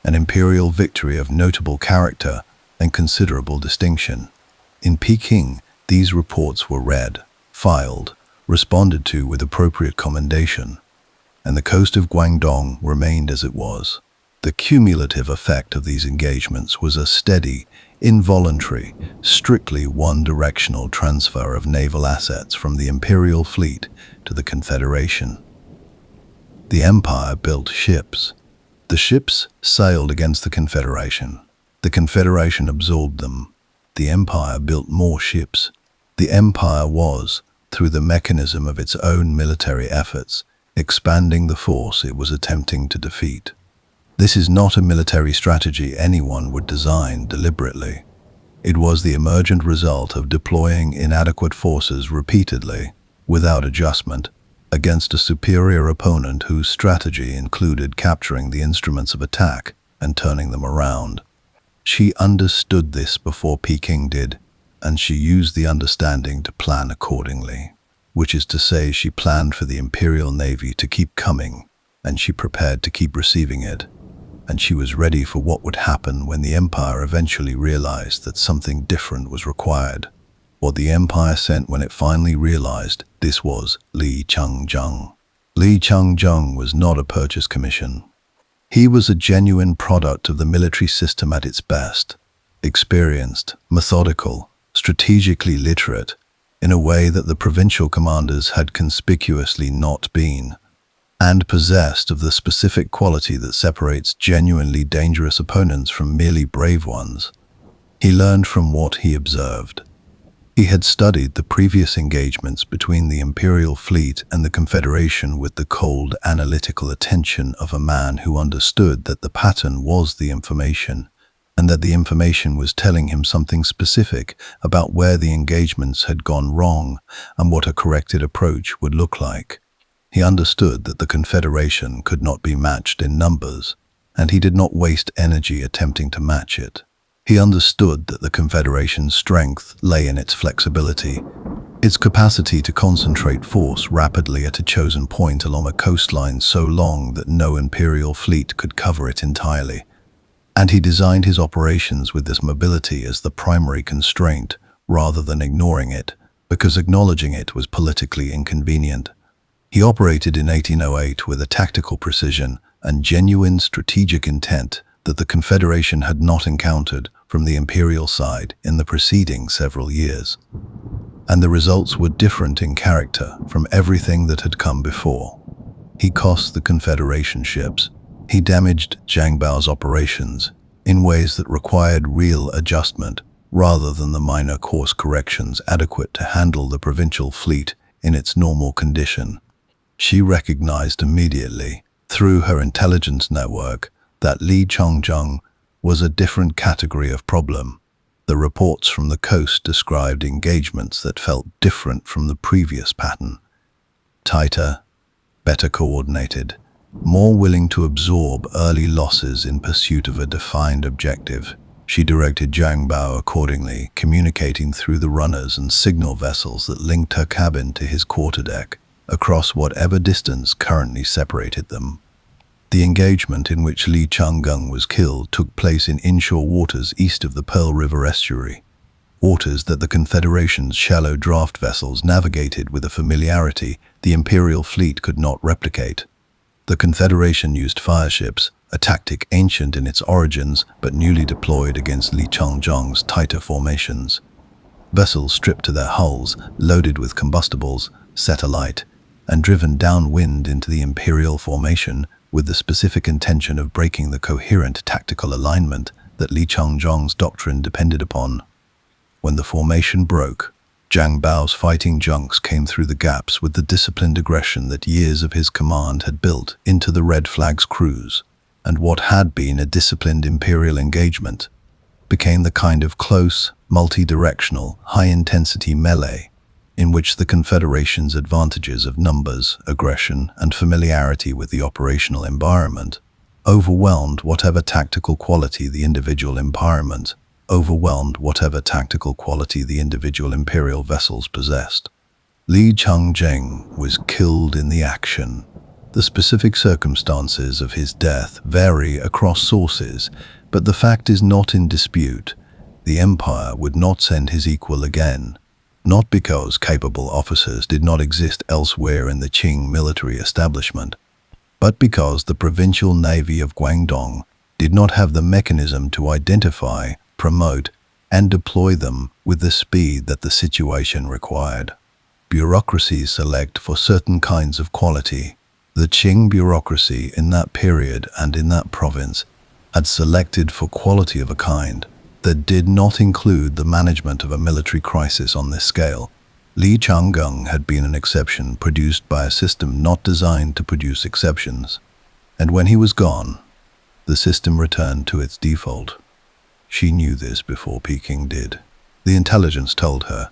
an imperial victory of notable character and considerable distinction. In Peking, these reports were read, filed, responded to with appropriate commendation, and the coast of Guangdong remained as it was. The cumulative effect of these engagements was a steady, involuntary, strictly one-directional transfer of naval assets from the imperial fleet to the Confederation. The empire built ships. The ships sailed against the Confederation. The Confederation absorbed them. The empire built more ships. The empire was, through the mechanism of its own military efforts, expanding the force it was attempting to defeat. This is not a military strategy anyone would design deliberately. It was the emergent result of deploying inadequate forces repeatedly, without adjustment, against a superior opponent whose strategy included capturing the instruments of attack and turning them around. She understood this before Peking did, and she used the understanding to plan accordingly, which is to say she planned for the Imperial Navy to keep coming, and she prepared to keep receiving it, and she was ready for what would happen when the Empire eventually realized that something different was required. What the Empire sent when it finally realized this was Li Changzheng. Li Changzheng was not a purchase commission. He was a genuine product of the military system at its best, experienced, methodical, strategically literate, in a way that the provincial commanders had conspicuously not been, and possessed of the specific quality that separates genuinely dangerous opponents from merely brave ones. He learned from what he observed. He had studied the previous engagements between the Imperial fleet and the Confederation with the cold, analytical attention of a man who understood that the pattern was the information and that the information was telling him something specific about where the engagements had gone wrong and what a corrected approach would look like. He understood that the Confederation could not be matched in numbers, and he did not waste energy attempting to match it. He understood that the Confederation's strength lay in its flexibility, its capacity to concentrate force rapidly at a chosen point along a coastline so long that no Imperial fleet could cover it entirely. And he designed his operations with this mobility as the primary constraint, rather than ignoring it, because acknowledging it was politically inconvenient. He operated in 1808 with a tactical precision and genuine strategic intent that the Confederation had not encountered from the Imperial side in the preceding several years. And the results were different in character from everything that had come before. He cost the Confederation ships. He damaged Zhang Bao's operations in ways that required real adjustment rather than the minor course corrections adequate to handle the provincial fleet in its normal condition. She recognized immediately, through her intelligence network, that Li Changzheng was a different category of problem. The reports from the coast described engagements that felt different from the previous pattern. Tighter, better coordinated, more willing to absorb early losses in pursuit of a defined objective. She directed Zhang Bao accordingly, communicating through the runners and signal vessels that linked her cabin to his quarterdeck, across whatever distance currently separated them. The engagement in which Li Changzheng was killed took place in inshore waters east of the Pearl River estuary, waters that the Confederation's shallow draft vessels navigated with a familiarity the Imperial fleet could not replicate. The Confederation used fireships, a tactic ancient in its origins but newly deployed against Li Changzheng's tighter formations. Vessels stripped to their hulls, loaded with combustibles, set alight, and driven downwind into the Imperial formation with the specific intention of breaking the coherent tactical alignment that Li Changzheng's doctrine depended upon. When the formation broke, Zhang Bao's fighting junks came through the gaps with the disciplined aggression that years of his command had built into the Red Flag's crews, and what had been a disciplined Imperial engagement became the kind of close, multi-directional, high-intensity melee in which the Confederation's advantages of numbers, aggression, and familiarity with the operational environment overwhelmed whatever tactical quality the individual Imperial vessels possessed. Li Changzheng was killed in the action. The specific circumstances of his death vary across sources, but the fact is not in dispute. The Empire would not send his equal again, not because capable officers did not exist elsewhere in the Qing military establishment, but because the provincial navy of Guangdong did not have the mechanism to identify, promote, and deploy them with the speed that the situation required. Bureaucracies select for certain kinds of quality. The Qing bureaucracy in that period and in that province had selected for quality of a kind that did not include the management of a military crisis on this scale. Li Changzheng had been an exception produced by a system not designed to produce exceptions. And when he was gone, the system returned to its default. She knew this before Peking did. The intelligence told her,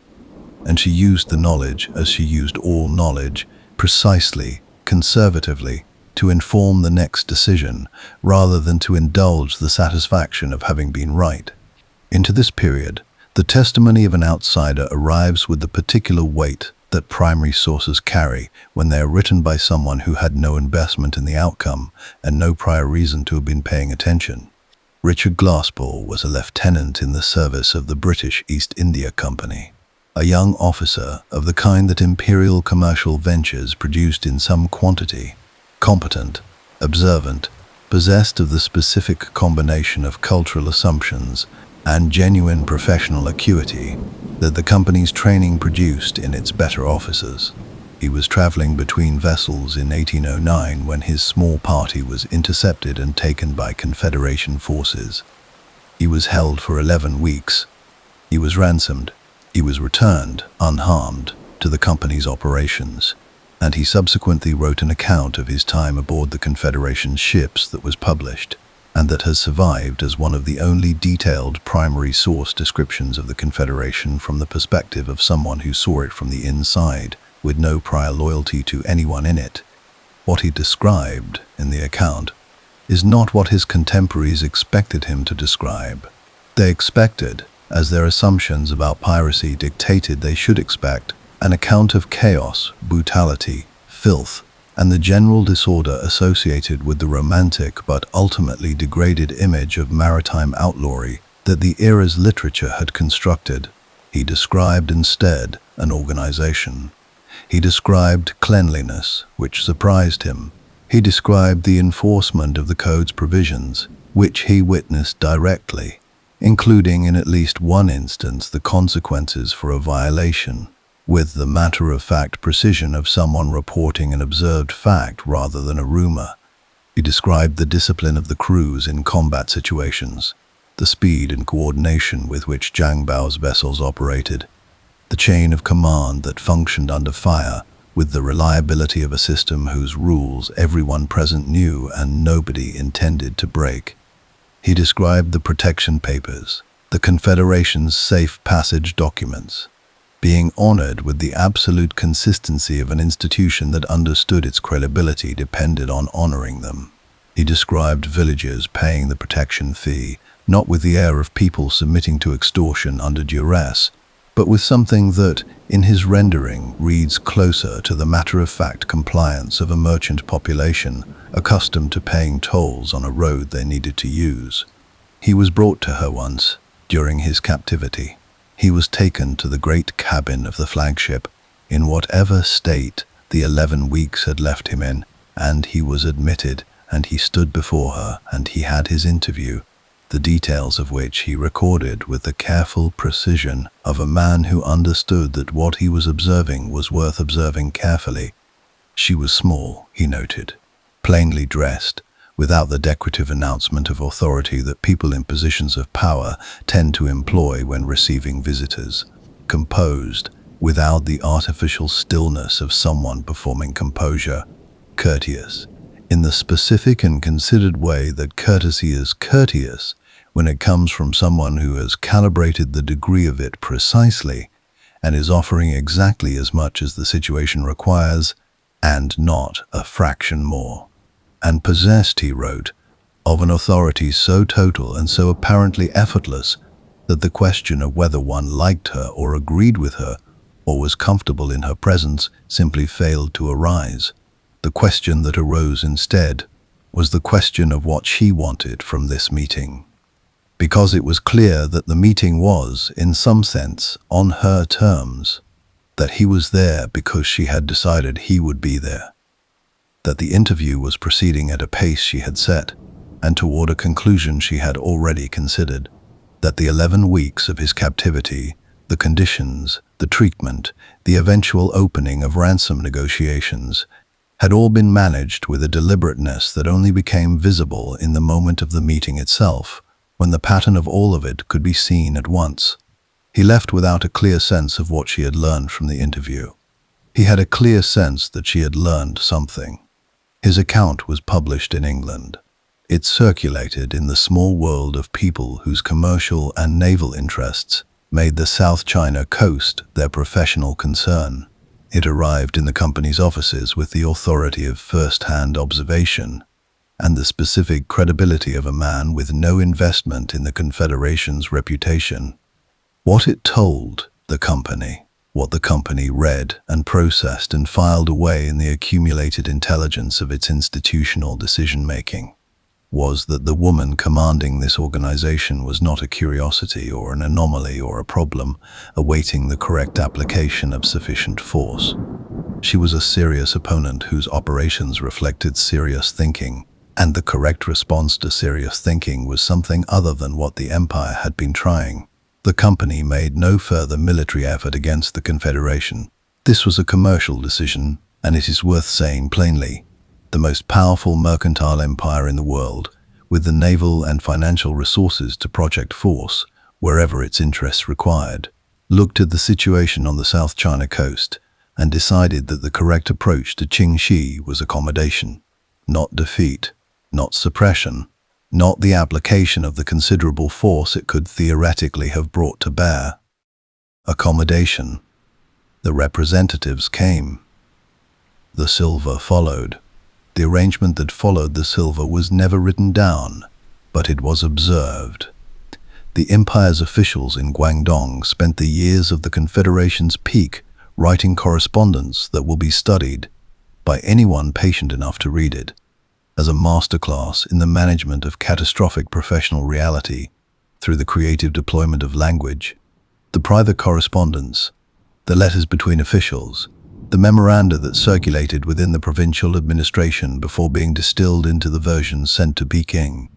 and she used the knowledge as she used all knowledge, precisely, conservatively, to inform the next decision, rather than to indulge the satisfaction of having been right. Into this period, the testimony of an outsider arrives with the particular weight that primary sources carry when they are written by someone who had no investment in the outcome and no prior reason to have been paying attention. Richard Glassball was a lieutenant in the service of the British East India Company, a young officer of the kind that imperial commercial ventures produced in some quantity, competent, observant, possessed of the specific combination of cultural assumptions and genuine professional acuity that the company's training produced in its better officers. He was traveling between vessels in 1809 when his small party was intercepted and taken by Confederation forces. He was held for 11 weeks. He was ransomed. He was returned, unharmed, to the company's operations, and he subsequently wrote an account of his time aboard the Confederation ships that was published. and that has survived as one of the only detailed primary source descriptions of the Confederation from the perspective of someone who saw it from the inside, with no prior loyalty to anyone in it. What he described in the account is not what his contemporaries expected him to describe. They expected, as their assumptions about piracy dictated they should expect, an account of chaos, brutality, filth, and the general disorder associated with the romantic but ultimately degraded image of maritime outlawry that the era's literature had constructed. He described instead an organization. He described cleanliness, which surprised him. He described the enforcement of the code's provisions, which he witnessed directly, including in at least one instance the consequences for a violation, with the matter-of-fact precision of someone reporting an observed fact rather than a rumor. He described the discipline of the crews in combat situations, the speed and coordination with which Zhang Bao's vessels operated, the chain of command that functioned under fire, with the reliability of a system whose rules everyone present knew and nobody intended to break. He described the protection papers, the Confederation's safe passage documents, being honored with the absolute consistency of an institution that understood its credibility depended on honoring them. He described villagers paying the protection fee, not with the air of people submitting to extortion under duress, but with something that, in his rendering, reads closer to the matter-of-fact compliance of a merchant population accustomed to paying tolls on a road they needed to use. He was brought to her once, during his captivity. He was taken to the great cabin of the flagship, in whatever state the 11 weeks had left him in, and he was admitted, and he stood before her, and he had his interview, the details of which he recorded with the careful precision of a man who understood that what he was observing was worth observing carefully. She was small, he noted, plainly dressed, without the decorative announcement of authority that people in positions of power tend to employ when receiving visitors, composed, without the artificial stillness of someone performing composure, courteous, in the specific and considered way that courtesy is courteous when it comes from someone who has calibrated the degree of it precisely and is offering exactly as much as the situation requires, and not a fraction more. And possessed, he wrote, of an authority so total and so apparently effortless that the question of whether one liked her or agreed with her or was comfortable in her presence simply failed to arise. The question that arose instead was the question of what she wanted from this meeting. Because it was clear that the meeting was, in some sense, on her terms, that he was there because she had decided he would be there, that the interview was proceeding at a pace she had set, and toward a conclusion she had already considered, that the 11 weeks of his captivity, the conditions, the treatment, the eventual opening of ransom negotiations, had all been managed with a deliberateness that only became visible in the moment of the meeting itself, when the pattern of all of it could be seen at once. He left without a clear sense of what she had learned from the interview. He had a clear sense that she had learned something. His account was published in England. It circulated in the small world of people whose commercial and naval interests made the South China coast their professional concern. It arrived in the company's offices with the authority of first-hand observation and the specific credibility of a man with no investment in the Confederation's reputation. What it told the company, what the company read and processed and filed away in the accumulated intelligence of its institutional decision-making, was that the woman commanding this organization was not a curiosity or an anomaly or a problem awaiting the correct application of sufficient force. She was a serious opponent whose operations reflected serious thinking, and the correct response to serious thinking was something other than what the Empire had been trying. The company made no further military effort against the Confederation. This was a commercial decision, and it is worth saying plainly, the most powerful mercantile empire in the world, with the naval and financial resources to project force wherever its interests required, looked at the situation on the South China coast and decided that the correct approach to Ching Shi was accommodation, not defeat, not suppression, not the application of the considerable force it could theoretically have brought to bear. Accommodation. The representatives came. The silver followed. The arrangement that followed the silver was never written down, but it was observed. The empire's officials in Guangdong spent the years of the Confederation's peak writing correspondence that will be studied by anyone patient enough to read it, as a masterclass in the management of catastrophic professional reality through the creative deployment of language. The private correspondence, the letters between officials, the memoranda that circulated within the provincial administration before being distilled into the versions sent to Peking,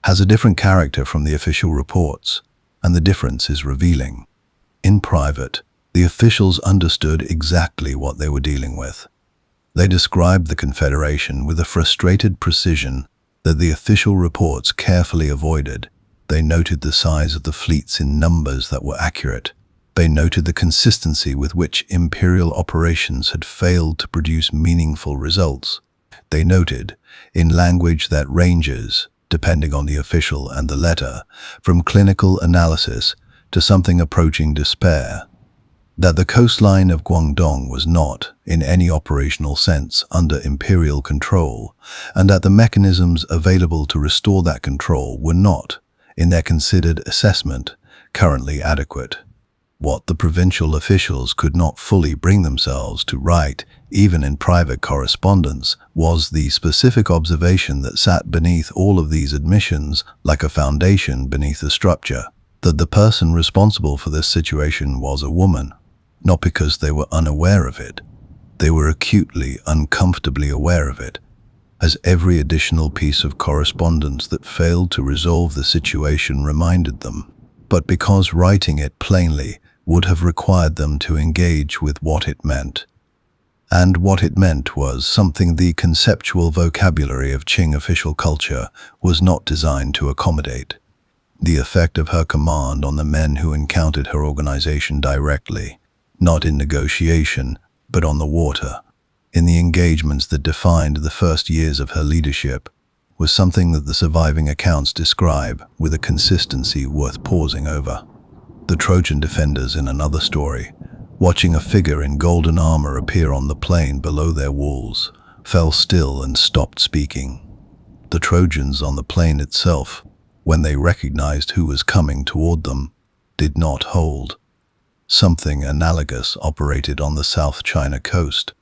has a different character from the official reports, and the difference is revealing. In private, the officials understood exactly what they were dealing with. They described the Confederation with a frustrated precision that the official reports carefully avoided. They noted the size of the fleets in numbers that were accurate. They noted the consistency with which imperial operations had failed to produce meaningful results. They noted, in language that ranges, depending on the official and the letter, from clinical analysis to something approaching despair, that the coastline of Guangdong was not, in any operational sense, under imperial control, and that the mechanisms available to restore that control were not, in their considered assessment, currently adequate. What the provincial officials could not fully bring themselves to write, even in private correspondence, was the specific observation that sat beneath all of these admissions like a foundation beneath a structure, that the person responsible for this situation was a woman. Not because they were unaware of it, they were acutely, uncomfortably aware of it, as every additional piece of correspondence that failed to resolve the situation reminded them, but because writing it plainly would have required them to engage with what it meant. And what it meant was something the conceptual vocabulary of Qing official culture was not designed to accommodate. The effect of her command on the men who encountered her organization directly, not in negotiation, but on the water, in the engagements that defined the first years of her leadership, was something that the surviving accounts describe with a consistency worth pausing over. The Trojan defenders in another story, watching a figure in golden armor appear on the plain below their walls, fell still and stopped speaking. The Trojans on the plain itself, when they recognized who was coming toward them, did not hold. Something analogous operated on the South China coast.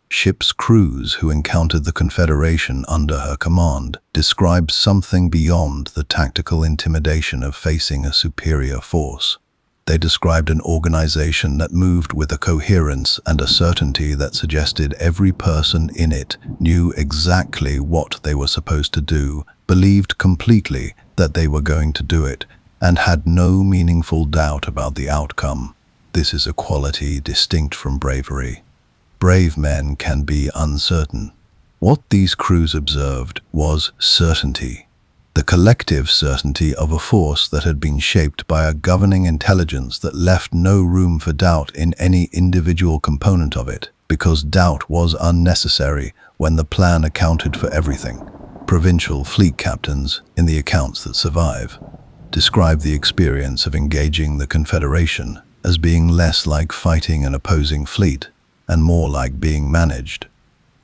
Ships' crews who encountered the Confederation under her command described something beyond the tactical intimidation of facing a superior force. They described an organization that moved with a coherence and a certainty that suggested every person in it knew exactly what they were supposed to do, believed completely that they were going to do it, and had no meaningful doubt about the outcome. This is a quality distinct from bravery. Brave men can be uncertain. What these crews observed was certainty, the collective certainty of a force that had been shaped by a governing intelligence that left no room for doubt in any individual component of it, because doubt was unnecessary when the plan accounted for everything. Provincial fleet captains, in the accounts that survive, describe the experience of engaging the Confederation as being less like fighting an opposing fleet and more like being managed,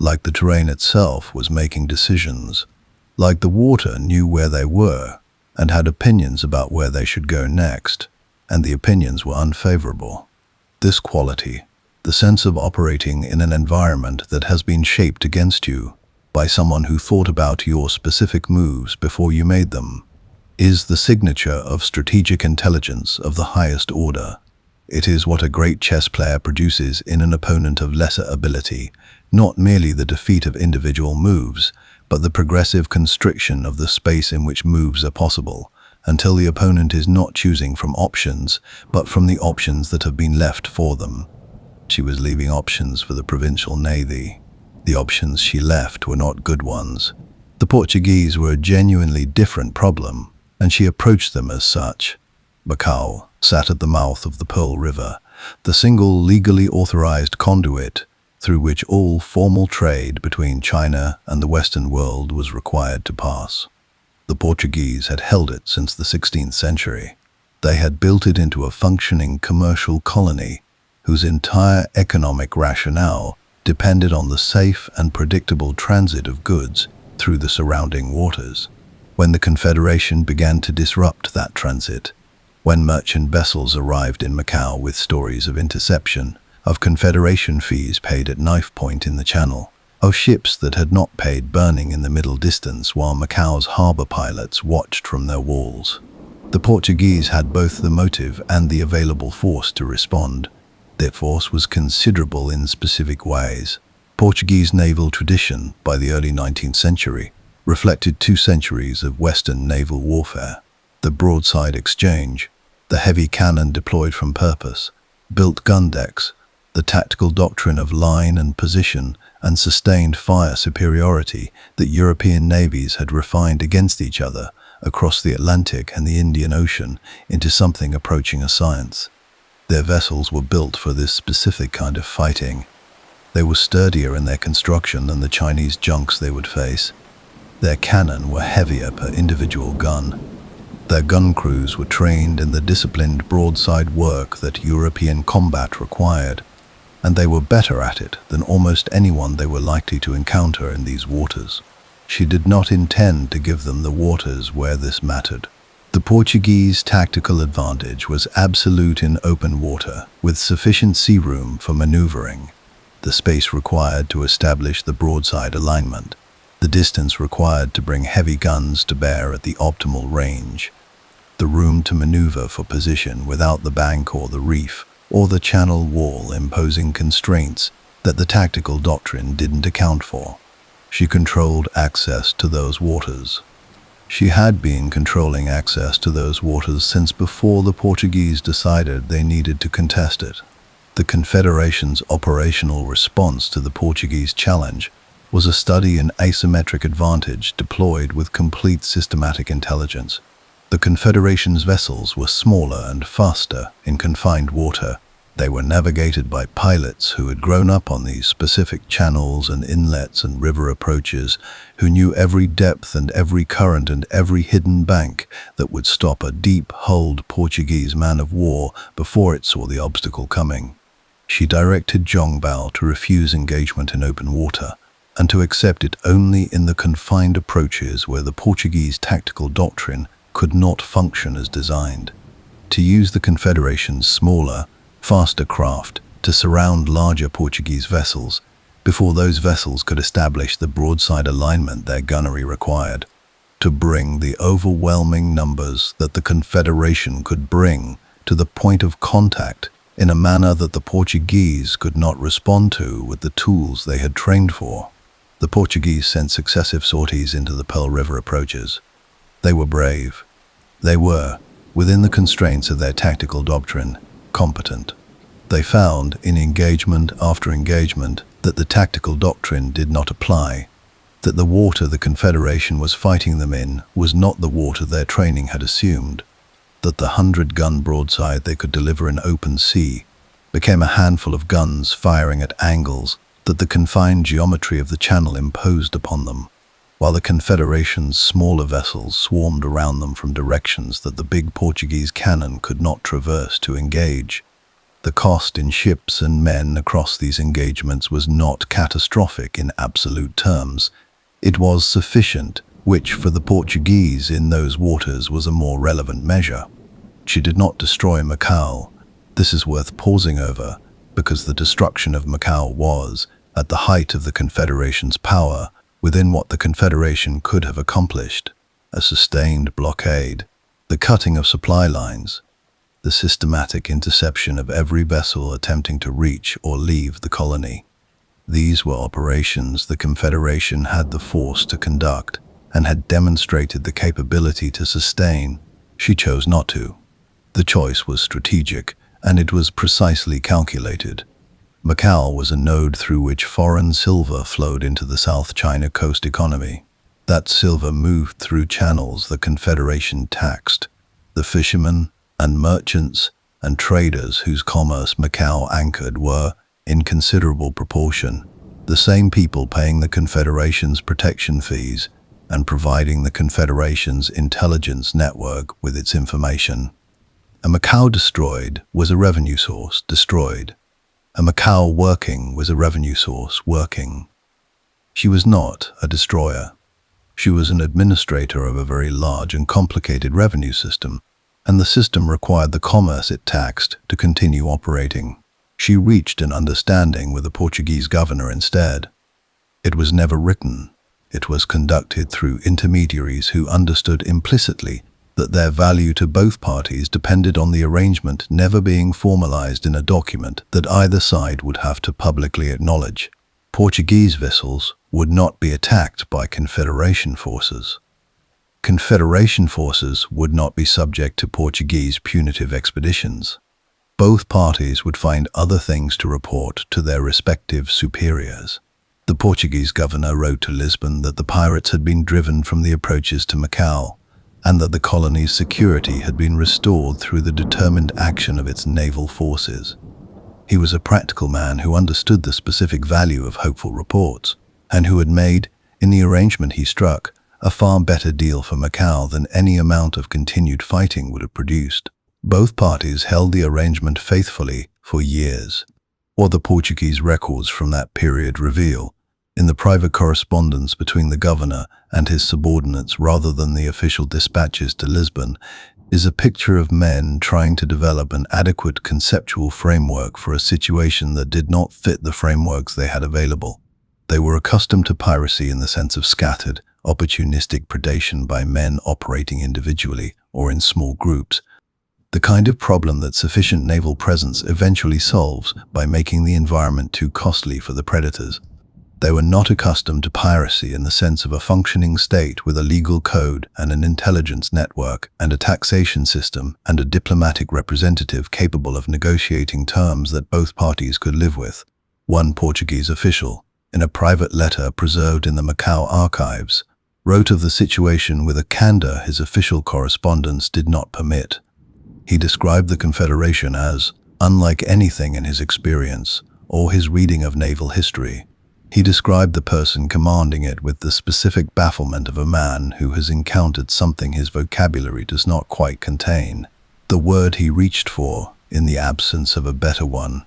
like the terrain itself was making decisions, like the water knew where they were and had opinions about where they should go next, and the opinions were unfavorable. This quality, the sense of operating in an environment that has been shaped against you by someone who thought about your specific moves before you made them, is the signature of strategic intelligence of the highest order. It is what a great chess player produces in an opponent of lesser ability, not merely the defeat of individual moves, but the progressive constriction of the space in which moves are possible, until the opponent is not choosing from options, but from the options that have been left for them. She was leaving options for the provincial navy. The options she left were not good ones. The Portuguese were a genuinely different problem, and she approached them as such. Macau sat at the mouth of the Pearl River, the single legally authorized conduit through which all formal trade between China and the Western world was required to pass. The Portuguese had held it since the 16th century. They had built it into a functioning commercial colony whose entire economic rationale depended on the safe and predictable transit of goods through the surrounding waters. When the Confederation began to disrupt that transit, when merchant vessels arrived in Macau with stories of interception, of Confederation fees paid at knife point in the Channel, of ships that had not paid burning in the middle distance while Macau's harbour pilots watched from their walls, the Portuguese had both the motive and the available force to respond. Their force was considerable in specific ways. Portuguese naval tradition, by the early 19th century, reflected 2 centuries of Western naval warfare. The broadside exchange, the heavy cannon deployed from purpose, built gun decks, the tactical doctrine of line and position and sustained fire superiority that European navies had refined against each other across the Atlantic and the Indian Ocean into something approaching a science. Their vessels were built for this specific kind of fighting. They were sturdier in their construction than the Chinese junks they would face. Their cannon were heavier per individual gun. Their gun crews were trained in the disciplined broadside work that European combat required, and they were better at it than almost anyone they were likely to encounter in these waters. She did not intend to give them the waters where this mattered. The Portuguese tactical advantage was absolute in open water, with sufficient sea room for maneuvering, the space required to establish the broadside alignment, the distance required to bring heavy guns to bear at the optimal range, the room to maneuver for position without the bank or the reef or the channel wall imposing constraints that the tactical doctrine didn't account for. She controlled access to those waters. She had been controlling access to those waters since before the Portuguese decided they needed to contest it. The Confederation's operational response to the Portuguese challenge was a study in asymmetric advantage deployed with complete systematic intelligence. The Confederation's vessels were smaller and faster in confined water. They were navigated by pilots who had grown up on these specific channels and inlets and river approaches, who knew every depth and every current and every hidden bank that would stop a deep-hulled Portuguese man-of-war before it saw the obstacle coming. She directed Jongbao to refuse engagement in open water, and to accept it only in the confined approaches where the Portuguese tactical doctrine could not function as designed. To use the Confederation's smaller, faster craft to surround larger Portuguese vessels before those vessels could establish the broadside alignment their gunnery required, to bring the overwhelming numbers that the Confederation could bring to the point of contact in a manner that the Portuguese could not respond to with the tools they had trained for. The Portuguese sent successive sorties into the Pearl River approaches. They were brave. They were, within the constraints of their tactical doctrine, competent. They found, in engagement after engagement, that the tactical doctrine did not apply, that the water the Confederation was fighting them in was not the water their training had assumed, that the 100-gun broadside they could deliver in open sea became a handful of guns firing at angles that the confined geometry of the channel imposed upon them, while the Confederation's smaller vessels swarmed around them from directions that the big Portuguese cannon could not traverse to engage. The cost in ships and men across these engagements was not catastrophic in absolute terms. It was sufficient, which for the Portuguese in those waters was a more relevant measure. She did not destroy Macau. This is worth pausing over, because the destruction of Macau was, at the height of the Confederation's power, within what the Confederation could have accomplished: a sustained blockade, the cutting of supply lines, the systematic interception of every vessel attempting to reach or leave the colony. These were operations the Confederation had the force to conduct and had demonstrated the capability to sustain. She chose not to. The choice was strategic, and it was precisely calculated. Macau was a node through which foreign silver flowed into the South China coast economy. That silver moved through channels the Confederation taxed. The fishermen and merchants and traders whose commerce Macau anchored were, in considerable proportion, the same people paying the Confederation's protection fees and providing the Confederation's intelligence network with its information. A Macau destroyed was a revenue source destroyed. A Macau working was a revenue source working. She was not a destroyer. She was an administrator of a very large and complicated revenue system, and the system required the commerce it taxed to continue operating. She reached an understanding with the Portuguese governor instead. It was never written. It was conducted through intermediaries who understood implicitly that their value to both parties depended on the arrangement never being formalized in a document that either side would have to publicly acknowledge. Portuguese vessels would not be attacked by Confederation forces. Confederation forces would not be subject to Portuguese punitive expeditions. Both parties would find other things to report to their respective superiors. The Portuguese governor wrote to Lisbon that the pirates had been driven from the approaches to Macau, and that the colony's security had been restored through the determined action of its naval forces. He was a practical man who understood the specific value of hopeful reports, and who had made, in the arrangement he struck, a far better deal for Macau than any amount of continued fighting would have produced. Both parties held the arrangement faithfully for years. What the Portuguese records from that period reveal, in the private correspondence between the governor and his subordinates rather than the official dispatches to Lisbon, is a picture of men trying to develop an adequate conceptual framework for a situation that did not fit the frameworks they had available. They were accustomed to piracy in the sense of scattered, opportunistic predation by men operating individually or in small groups, the kind of problem that sufficient naval presence eventually solves by making the environment too costly for the predators. They were not accustomed to piracy in the sense of a functioning state with a legal code and an intelligence network and a taxation system and a diplomatic representative capable of negotiating terms that both parties could live with. One Portuguese official, in a private letter preserved in the Macau archives, wrote of the situation with a candor his official correspondence did not permit. He described the Confederation as unlike anything in his experience or his reading of naval history. He described the person commanding it with the specific bafflement of a man who has encountered something his vocabulary does not quite contain. The word he reached for, in the absence of a better one,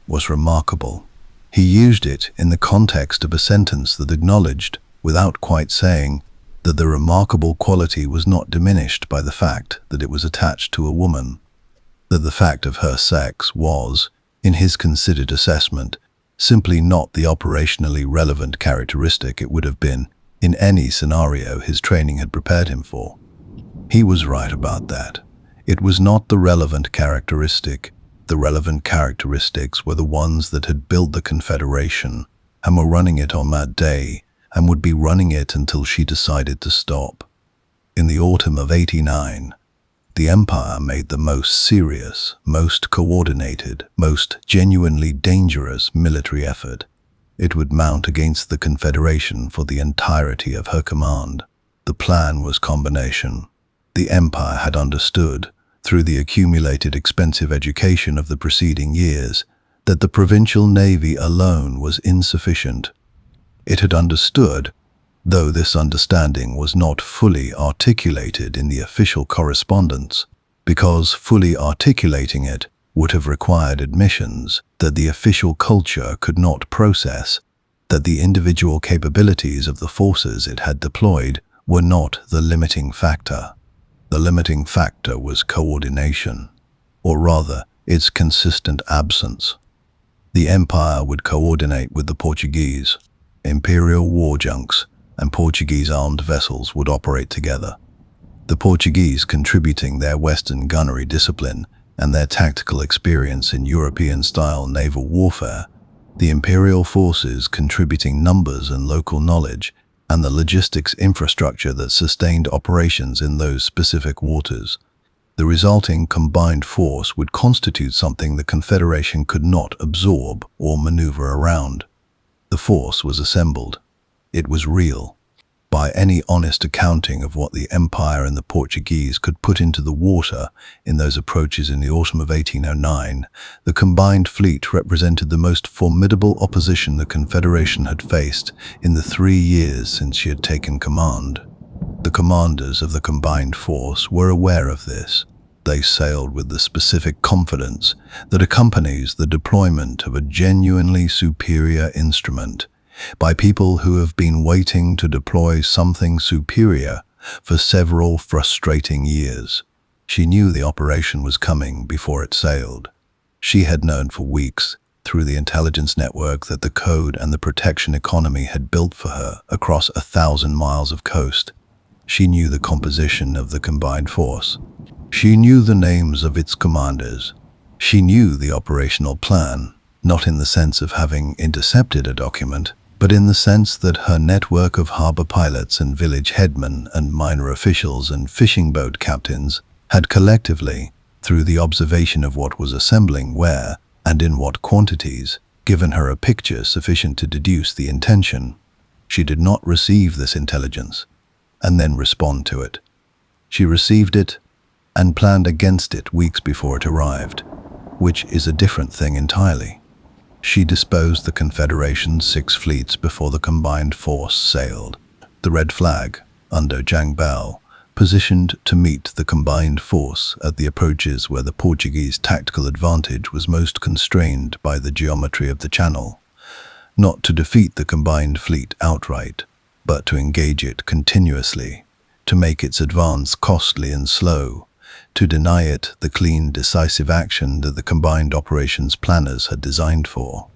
was remarkable. He used it in the context of a sentence that acknowledged, without quite saying, that the remarkable quality was not diminished by the fact that it was attached to a woman, that the fact of her sex was, in his considered assessment, simply not the operationally relevant characteristic it would have been in any scenario his training had prepared him for. He was right about that. It was not the relevant characteristic. The relevant characteristics were the ones that had built the Confederation and were running it on that day and would be running it until she decided to stop. In the autumn of '89, the Empire made the most serious, most coordinated, most genuinely dangerous military effort it would mount against the Confederation for the entirety of her command. The plan was combination. The Empire had understood, through the accumulated expensive education of the preceding years, that the provincial navy alone was insufficient. It had understood, though this understanding was not fully articulated in the official correspondence, because fully articulating it would have required admissions that the official culture could not process, that the individual capabilities of the forces it had deployed were not the limiting factor. The limiting factor was coordination, or rather, its consistent absence. The Empire would coordinate with the Portuguese. Imperial war junks and Portuguese armed vessels would operate together, the Portuguese contributing their Western gunnery discipline and their tactical experience in European-style naval warfare, the Imperial forces contributing numbers and local knowledge and the logistics infrastructure that sustained operations in those specific waters. The resulting combined force would constitute something the Confederation could not absorb or maneuver around. The force was assembled. It was real. By any honest accounting of what the Empire and the Portuguese could put into the water in those approaches in the autumn of 1809, the combined fleet represented the most formidable opposition the Confederation had faced in the 3 years since she had taken command. The commanders of the combined force were aware of this. They sailed with the specific confidence that accompanies the deployment of a genuinely superior instrument by people who have been waiting to deploy something superior for several frustrating years. She knew the operation was coming before it sailed. She had known for weeks, through the intelligence network that the code and the protection economy had built for her across 1,000 miles of coast. She knew the composition of the combined force. She knew the names of its commanders. She knew the operational plan, not in the sense of having intercepted a document, but in the sense that her network of harbor pilots and village headmen and minor officials and fishing boat captains had collectively, through the observation of what was assembling where and in what quantities, given her a picture sufficient to deduce the intention. She did not receive this intelligence and then respond to it. She received it and planned against it weeks before it arrived, which is a different thing entirely. She disposed the Confederation's 6 fleets before the combined force sailed. The red flag, under Zhang Bao, positioned to meet the combined force at the approaches where the Portuguese tactical advantage was most constrained by the geometry of the channel, not to defeat the combined fleet outright, but to engage it continuously, to make its advance costly and slow, to deny it the clean, decisive action that the combined operations planners had designed for.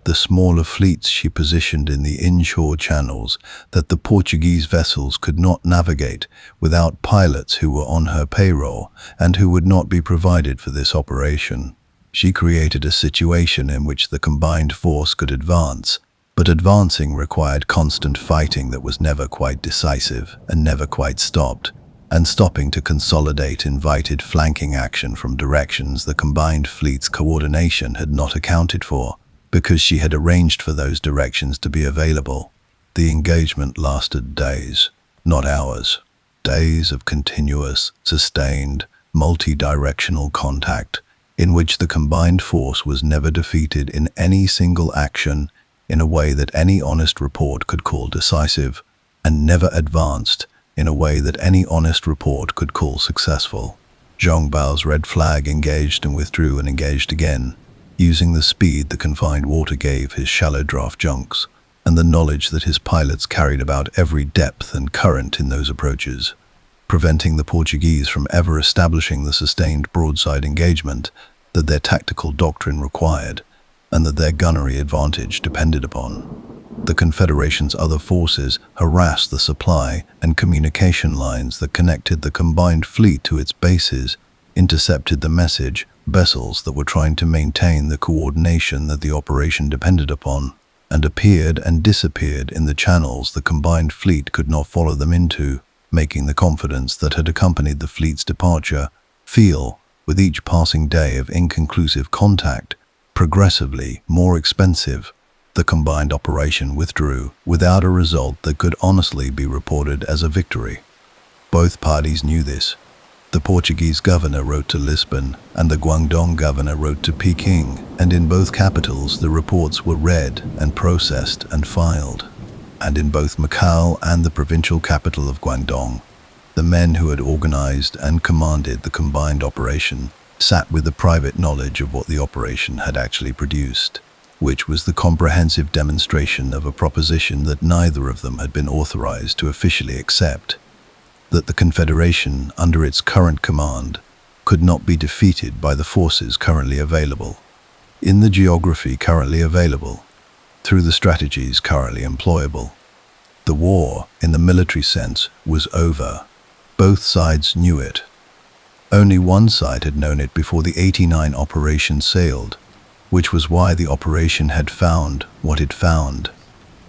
The smaller fleets she positioned in the inshore channels that the Portuguese vessels could not navigate without pilots who were on her payroll and who would not be provided for this operation. She created a situation in which the combined force could advance, but advancing required constant fighting that was never quite decisive and never quite stopped, and stopping to consolidate invited flanking action from directions the combined fleet's coordination had not accounted for, because she had arranged for those directions to be available. The engagement lasted days, not hours. Days of continuous, sustained, multi-directional contact, in which the combined force was never defeated in any single action in a way that any honest report could call decisive, and never advanced in a way that any honest report could call successful. Zhang Bao's red flag engaged and withdrew and engaged again, using the speed the confined water gave his shallow draft junks, and the knowledge that his pilots carried about every depth and current in those approaches, preventing the Portuguese from ever establishing the sustained broadside engagement that their tactical doctrine required, and that their gunnery advantage depended upon. The Confederation's other forces harassed the supply and communication lines that connected the combined fleet to its bases, intercepted the message vessels that were trying to maintain the coordination that the operation depended upon, and appeared and disappeared in the channels the combined fleet could not follow them into, making the confidence that had accompanied the fleet's departure feel, with each passing day of inconclusive contact, progressively more expensive. The combined operation withdrew without a result that could honestly be reported as a victory. Both parties knew this. The Portuguese governor wrote to Lisbon and the Guangdong governor wrote to Peking, and in both capitals the reports were read and processed and filed. And in both Macau and the provincial capital of Guangdong, the men who had organized and commanded the combined operation sat with the private knowledge of what the operation had actually produced, which was the comprehensive demonstration of a proposition that neither of them had been authorized to officially accept, that the Confederation, under its current command, could not be defeated by the forces currently available, in the geography currently available, through the strategies currently employable. The war, in the military sense, was over. Both sides knew it. Only one side had known it before the '89 operation sailed, which was why the operation had found what it found.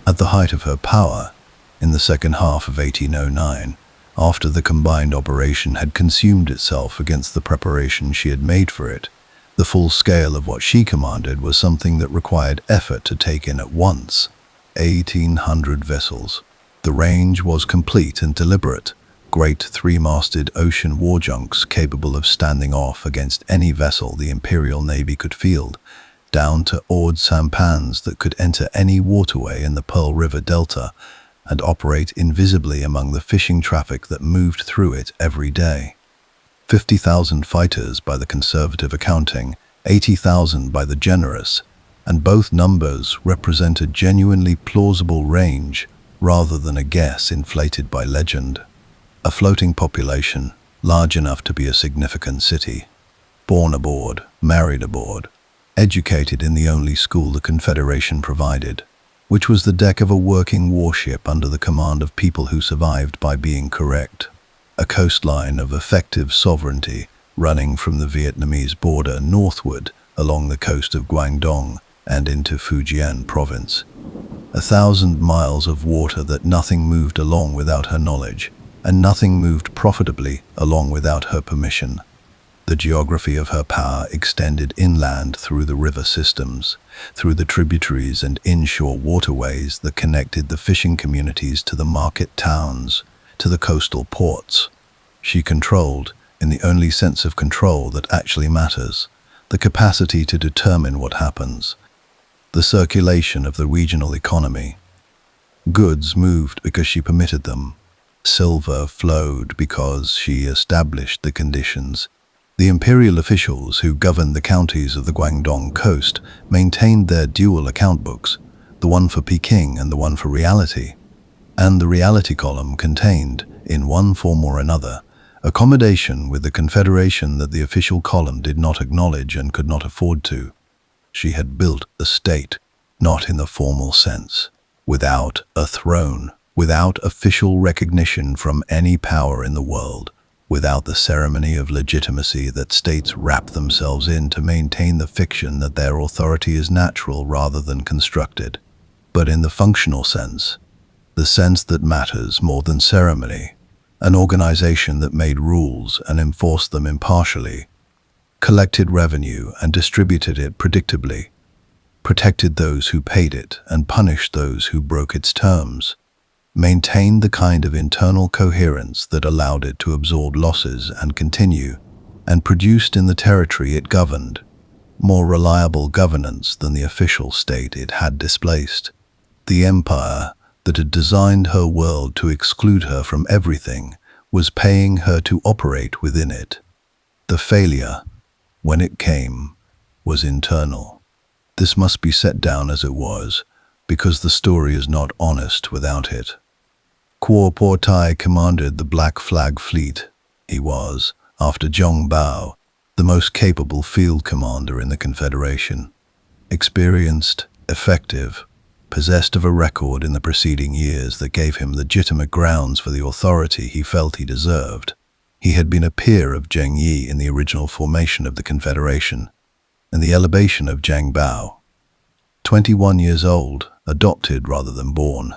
At the height of her power, in the second half of 1809, after the combined operation had consumed itself against the preparation she had made for it, the full scale of what she commanded was something that required effort to take in at once. 1,800 vessels. The range was complete and deliberate. Great three-masted ocean war junks capable of standing off against any vessel the Imperial Navy could field, down to oared sampans that could enter any waterway in the Pearl River Delta, and operate invisibly among the fishing traffic that moved through it every day. 50,000 fighters by the conservative accounting, 80,000 by the generous, and both numbers represent a genuinely plausible range rather than a guess inflated by legend. A floating population, large enough to be a significant city, born aboard, married aboard, educated in the only school the Confederation provided, which was the deck of a working warship under the command of people who survived by being correct. A coastline of effective sovereignty running from the Vietnamese border northward along the coast of Guangdong and into Fujian province. 1,000 miles of water that nothing moved along without her knowledge, and nothing moved profitably along without her permission. The geography of her power extended inland through the river systems, through the tributaries and inshore waterways that connected the fishing communities to the market towns, to the coastal ports. She controlled, in the only sense of control that actually matters, the capacity to determine what happens, the circulation of the regional economy. Goods moved because she permitted them. Silver flowed because she established the conditions. The imperial officials who governed the counties of the Guangdong coast maintained their dual account books, the one for Peking and the one for reality. And the reality column contained, in one form or another, accommodation with the Confederation that the official column did not acknowledge and could not afford to. She had built a state, not in the formal sense, without a throne, without official recognition from any power in the world, without the ceremony of legitimacy that states wrap themselves in to maintain the fiction that their authority is natural rather than constructed, but in the functional sense, the sense that matters more than ceremony, an organization that made rules and enforced them impartially, collected revenue and distributed it predictably, protected those who paid it and punished those who broke its terms, maintained the kind of internal coherence that allowed it to absorb losses and continue, and produced in the territory it governed more reliable governance than the official state it had displaced. The empire that had designed her world to exclude her from everything was paying her to operate within it. The failure, when it came, was internal. This must be set down as it was, because the story is not honest without it. Kuo Po Tai commanded the Black Flag Fleet. He was, after Zhong Bao, the most capable field commander in the Confederation. Experienced, effective, possessed of a record in the preceding years that gave him legitimate grounds for the authority he felt he deserved. He had been a peer of Zheng Yi in the original formation of the Confederation and the elevation of Zhang Bao. 21 years old, adopted rather than born,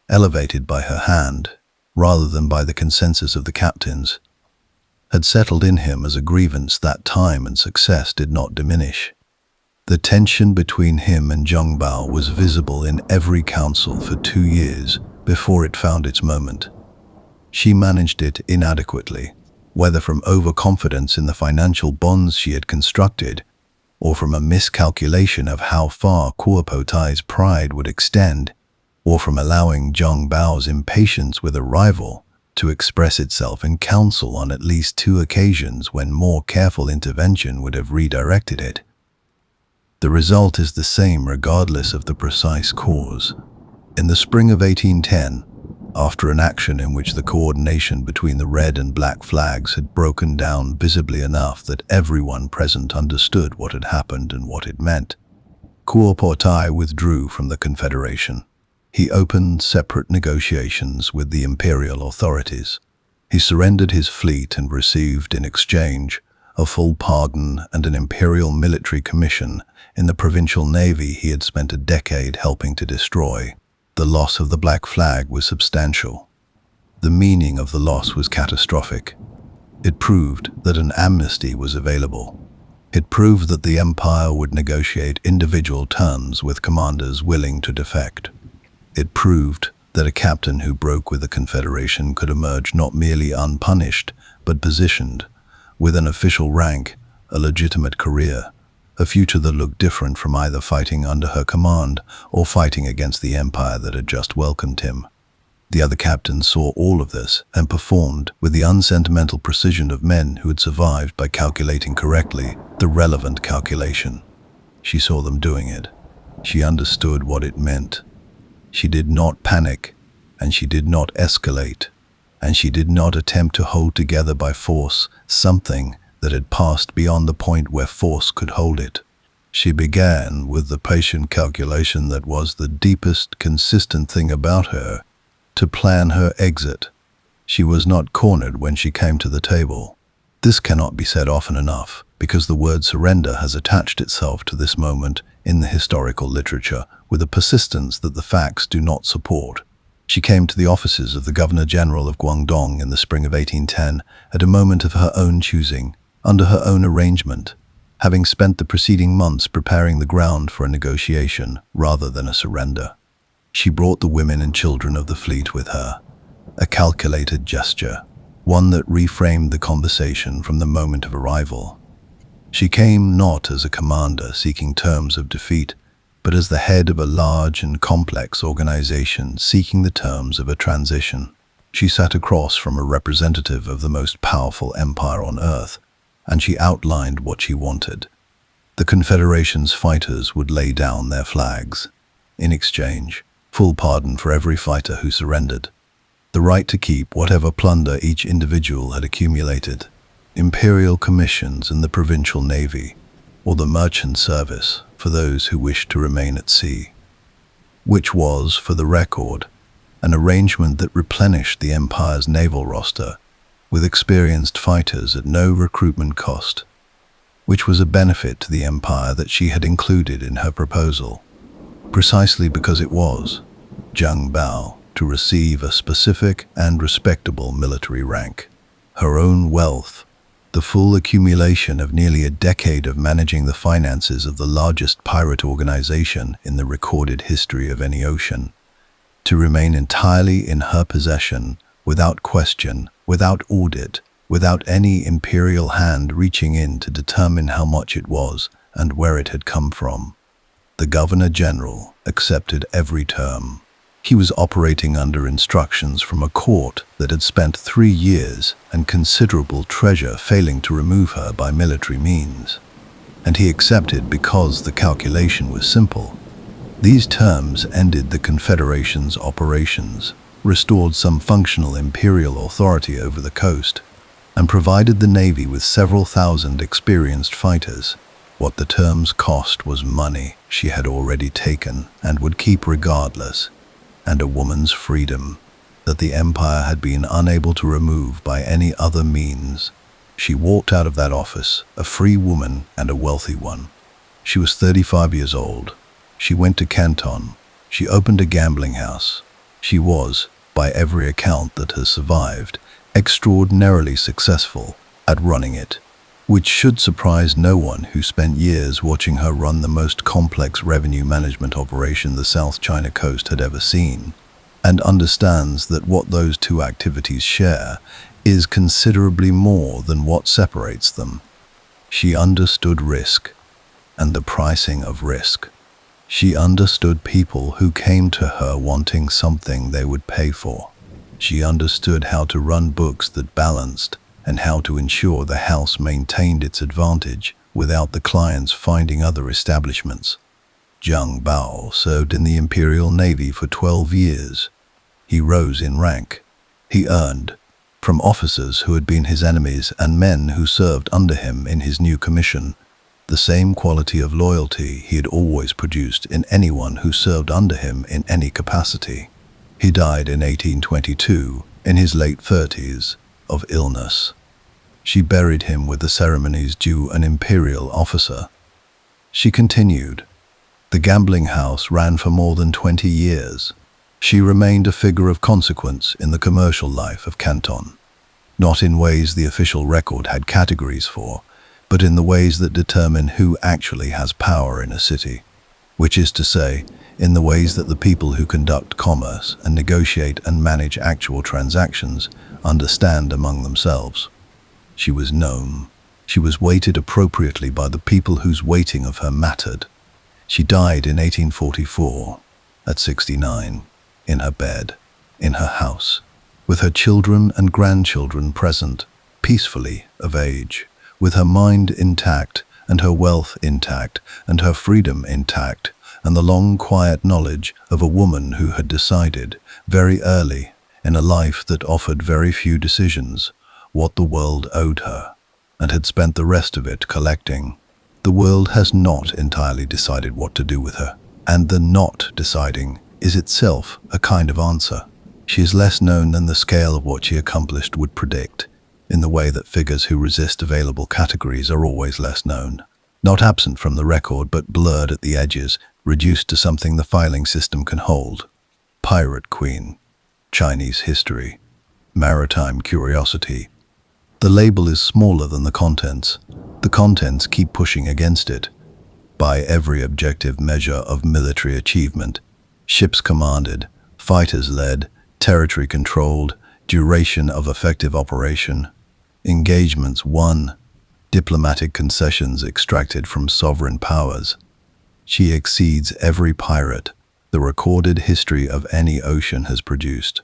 elevated by her hand rather than by the consensus of the captains, had settled in him as a grievance that time and success did not diminish. The tension between him and Zhang Bao was visible in every council for 2 years before it found its moment. She managed it inadequately, whether from overconfidence in the financial bonds she had constructed, or from a miscalculation of how far Kuo Po Tai's pride would extend, or from allowing Zhang Bao's impatience with a rival to express itself in council on at least 2 occasions when more careful intervention would have redirected it. The result is the same regardless of the precise cause. In the spring of 1810, after an action in which the coordination between the red and black flags had broken down visibly enough that everyone present understood what had happened and what it meant, Kuo Po Tai withdrew from the Confederation. He opened separate negotiations with the imperial authorities. He surrendered his fleet and received in exchange a full pardon and an imperial military commission in the provincial navy he had spent a decade helping to destroy. The loss of the black flag was substantial. The meaning of the loss was catastrophic. It proved that an amnesty was available. It proved that the empire would negotiate individual terms with commanders willing to defect. It proved that a captain who broke with the Confederation could emerge not merely unpunished, but positioned, with an official rank, a legitimate career, a future that looked different from either fighting under her command or fighting against the empire that had just welcomed him. The other captains saw all of this and performed with the unsentimental precision of men who had survived by calculating correctly the relevant calculation. She saw them doing it. She understood what it meant. She did not panic, and she did not escalate, and she did not attempt to hold together by force something that had passed beyond the point where force could hold it. She began with the patient calculation that was the deepest, consistent thing about her, to plan her exit. She was not cornered when she came to the table. This cannot be said often enough, because the word surrender has attached itself to this moment in the historical literature with a persistence that the facts do not support. She came to the offices of the Governor-General of Guangdong in the spring of 1810 at a moment of her own choosing, under her own arrangement, having spent the preceding months preparing the ground for a negotiation rather than a surrender. She brought the women and children of the fleet with her, a calculated gesture, one that reframed the conversation from the moment of arrival. She came not as a commander seeking terms of defeat, but as the head of a large and complex organization seeking the terms of a transition. She sat across from a representative of the most powerful empire on earth, and she outlined what she wanted. The Confederation's fighters would lay down their flags. In exchange, full pardon for every fighter who surrendered, the right to keep whatever plunder each individual had accumulated, imperial commissions in the provincial navy, or the merchant service for those who wished to remain at sea, which was, for the record, an arrangement that replenished the empire's naval roster with experienced fighters at no recruitment cost, which was a benefit to the empire that she had included in her proposal, precisely because it was, Zhang Bao, to receive a specific and respectable military rank, her own wealth, the full accumulation of nearly a decade of managing the finances of the largest pirate organization in the recorded history of any ocean, to remain entirely in her possession, without question, without audit, without any imperial hand reaching in to determine how much it was and where it had come from. The Governor-General accepted every term. He was operating under instructions from a court that had spent 3 years and considerable treasure failing to remove her by military means. And he accepted because the calculation was simple. These terms ended the Confederation's operations, restored some functional imperial authority over the coast, and provided the Navy with several thousand experienced fighters. What the terms cost was money she had already taken and would keep regardless, and a woman's freedom that the empire had been unable to remove by any other means. She walked out of that office, a free woman and a wealthy one. She was 35 years old. She went to Canton. She opened a gambling house. She was, by every account that has survived, extraordinarily successful at running it, which should surprise no one who spent years watching her run the most complex revenue management operation the South China coast had ever seen, and understands that what those two activities share is considerably more than what separates them. She understood risk and the pricing of risk. She understood people who came to her wanting something they would pay for. She understood how to run books that balanced and how to ensure the house maintained its advantage without the clients finding other establishments. Zhang Bao served in the Imperial Navy for 12 years. He rose in rank. He earned, from officers who had been his enemies and men who served under him in his new commission, the same quality of loyalty he had always produced in anyone who served under him in any capacity. He died in 1822, in his late 30s, of illness. She buried him with the ceremonies due an imperial officer. She continued. The gambling house ran for more than 20 years. She remained a figure of consequence in the commercial life of Canton, not in ways the official record had categories for, but in the ways that determine who actually has power in a city, which is to say, in the ways that the people who conduct commerce and negotiate and manage actual transactions understand among themselves. She was known. She was weighted appropriately by the people whose weighting of her mattered. She died in 1844, at 69, in her bed. in her house, with her children and grandchildren present, peacefully of age, with her mind intact and her wealth intact and her freedom intact, and the long quiet knowledge of a woman who had decided very early in a life that offered very few decisions what the world owed her, and had spent the rest of it collecting. The world has not entirely decided what to do with her, and the not deciding is itself a kind of answer. She is less known than the scale of what she accomplished would predict, in the way that figures who resist available categories are always less known. Not absent from the record, but blurred at the edges, reduced to something the filing system can hold. Pirate Queen, Chinese history, maritime curiosity. The label is smaller than the contents. The contents keep pushing against it. By every objective measure of military achievement, ships commanded, fighters led, territory controlled, duration of effective operation, engagements won, diplomatic concessions extracted from sovereign powers. She exceeds every pirate the recorded history of any ocean has produced.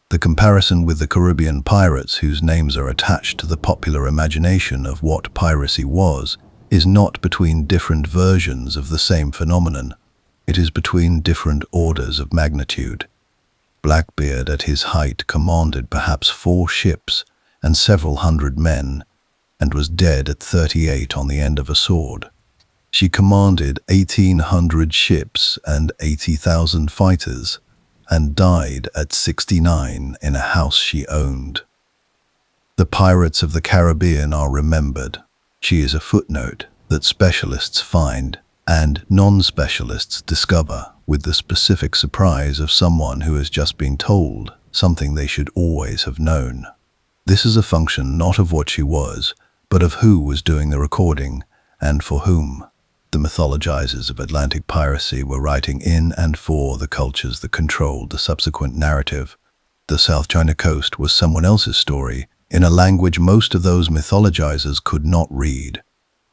The comparison with the Caribbean pirates whose names are attached to the popular imagination of what piracy was is not between different versions of the same phenomenon. It is between different orders of magnitude. Blackbeard at his height commanded perhaps 4 ships and several hundred men, and was dead at 38 on the end of a sword. She commanded 1,800 ships and 80,000 fighters, and died at 69 in a house she owned. The pirates of the Caribbean are remembered. She is a footnote that specialists find and non-specialists discover with the specific surprise of someone who has just been told something they should always have known. This is a function not of what she was, but of who was doing the recording and for whom. The mythologizers of Atlantic piracy were writing in and for the cultures that controlled the subsequent narrative. The South China Coast was someone else's story, in a language most of those mythologizers could not read,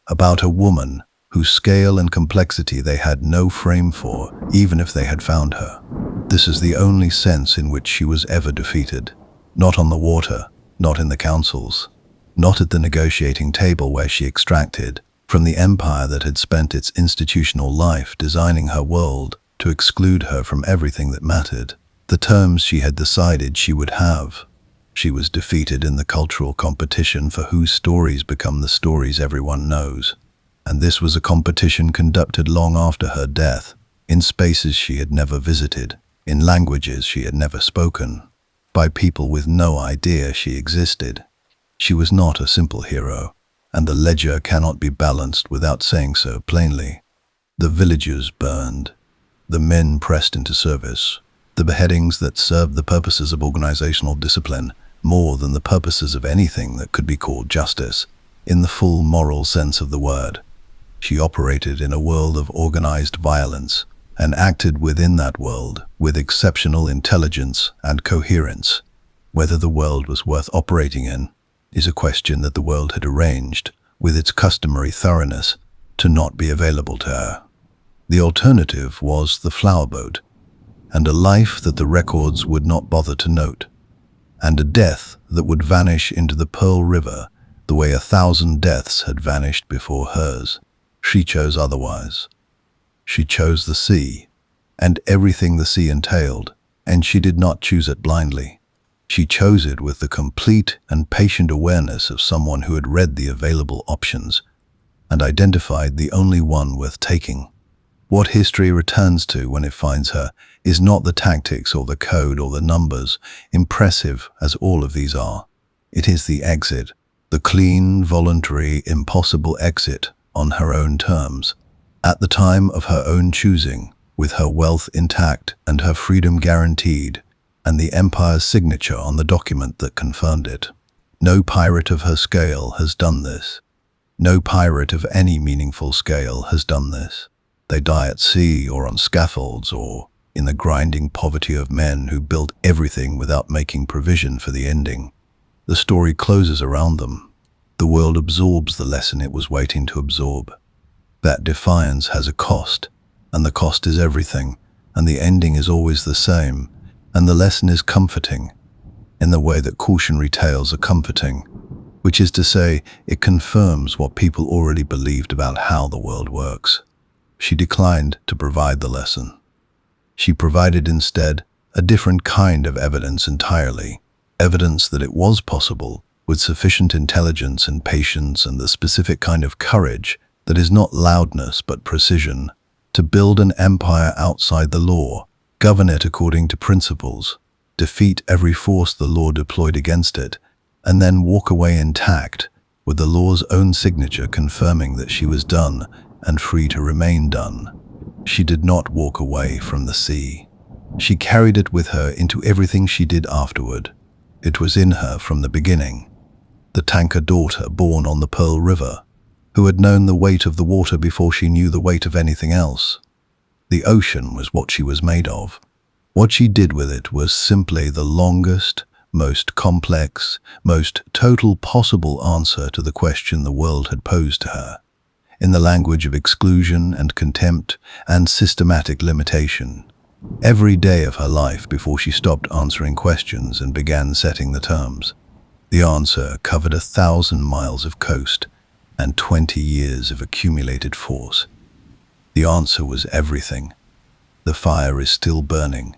about a woman whose scale and complexity they had no frame for, even if they had found her. This is the only sense in which she was ever defeated. Not on the water, not in the councils, not at the negotiating table where she extracted from the empire that had spent its institutional life designing her world to exclude her from everything that mattered, the terms she had decided she would have. She was defeated in the cultural competition for whose stories become the stories everyone knows. And this was a competition conducted long after her death, in spaces she had never visited, in languages she had never spoken, by people with no idea she existed. She was not a simple hero, and the ledger cannot be balanced without saying so plainly. The villages burned, the men pressed into service, the beheadings that served the purposes of organizational discipline more than the purposes of anything that could be called justice, in the full moral sense of the word. She operated in a world of organized violence and acted within that world with exceptional intelligence and coherence. Whether the world was worth operating in is a question that the world had arranged, with its customary thoroughness, to not be available to her. The alternative was the flower boat, and a life that the records would not bother to note, and a death that would vanish into the Pearl River the way 1,000 deaths had vanished before hers. She chose otherwise. She chose the sea, and everything the sea entailed, and she did not choose it blindly. She chose it with the complete and patient awareness of someone who had read the available options and identified the only one worth taking. What history returns to when it finds her is not the tactics or the code or the numbers, impressive as all of these are. It is the exit, the clean, voluntary, impossible exit on her own terms, at the time of her own choosing, with her wealth intact and her freedom guaranteed, and the empire's signature on the document that confirmed it. No pirate of her scale has done this. No pirate of any meaningful scale has done this. They die at sea or on scaffolds or in the grinding poverty of men who built everything without making provision for the ending. The story closes around them. The world absorbs the lesson it was waiting to absorb. That defiance has a cost, and the cost is everything, and the ending is always the same. And the lesson is comforting, in the way that cautionary tales are comforting, which is to say, it confirms what people already believed about how the world works. She declined to provide the lesson. She provided instead a different kind of evidence entirely, evidence that it was possible, with sufficient intelligence and patience and the specific kind of courage that is not loudness but precision, to build an empire outside the law, govern it according to principles, defeat every force the law deployed against it, and then walk away intact, with the law's own signature confirming that she was done and free to remain done. She did not walk away from the sea. She carried it with her into everything she did afterward. It was in her from the beginning. The tanker daughter born on the Pearl River, who had known the weight of the water before she knew the weight of anything else. The ocean was what she was made of. What she did with it was simply the longest, most complex, most total possible answer to the question the world had posed to her, in the language of exclusion and contempt and systematic limitation. Every day of her life before she stopped answering questions and began setting the terms. The answer covered 1,000 miles of coast and 20 years of accumulated force. The answer was everything. The fire is still burning,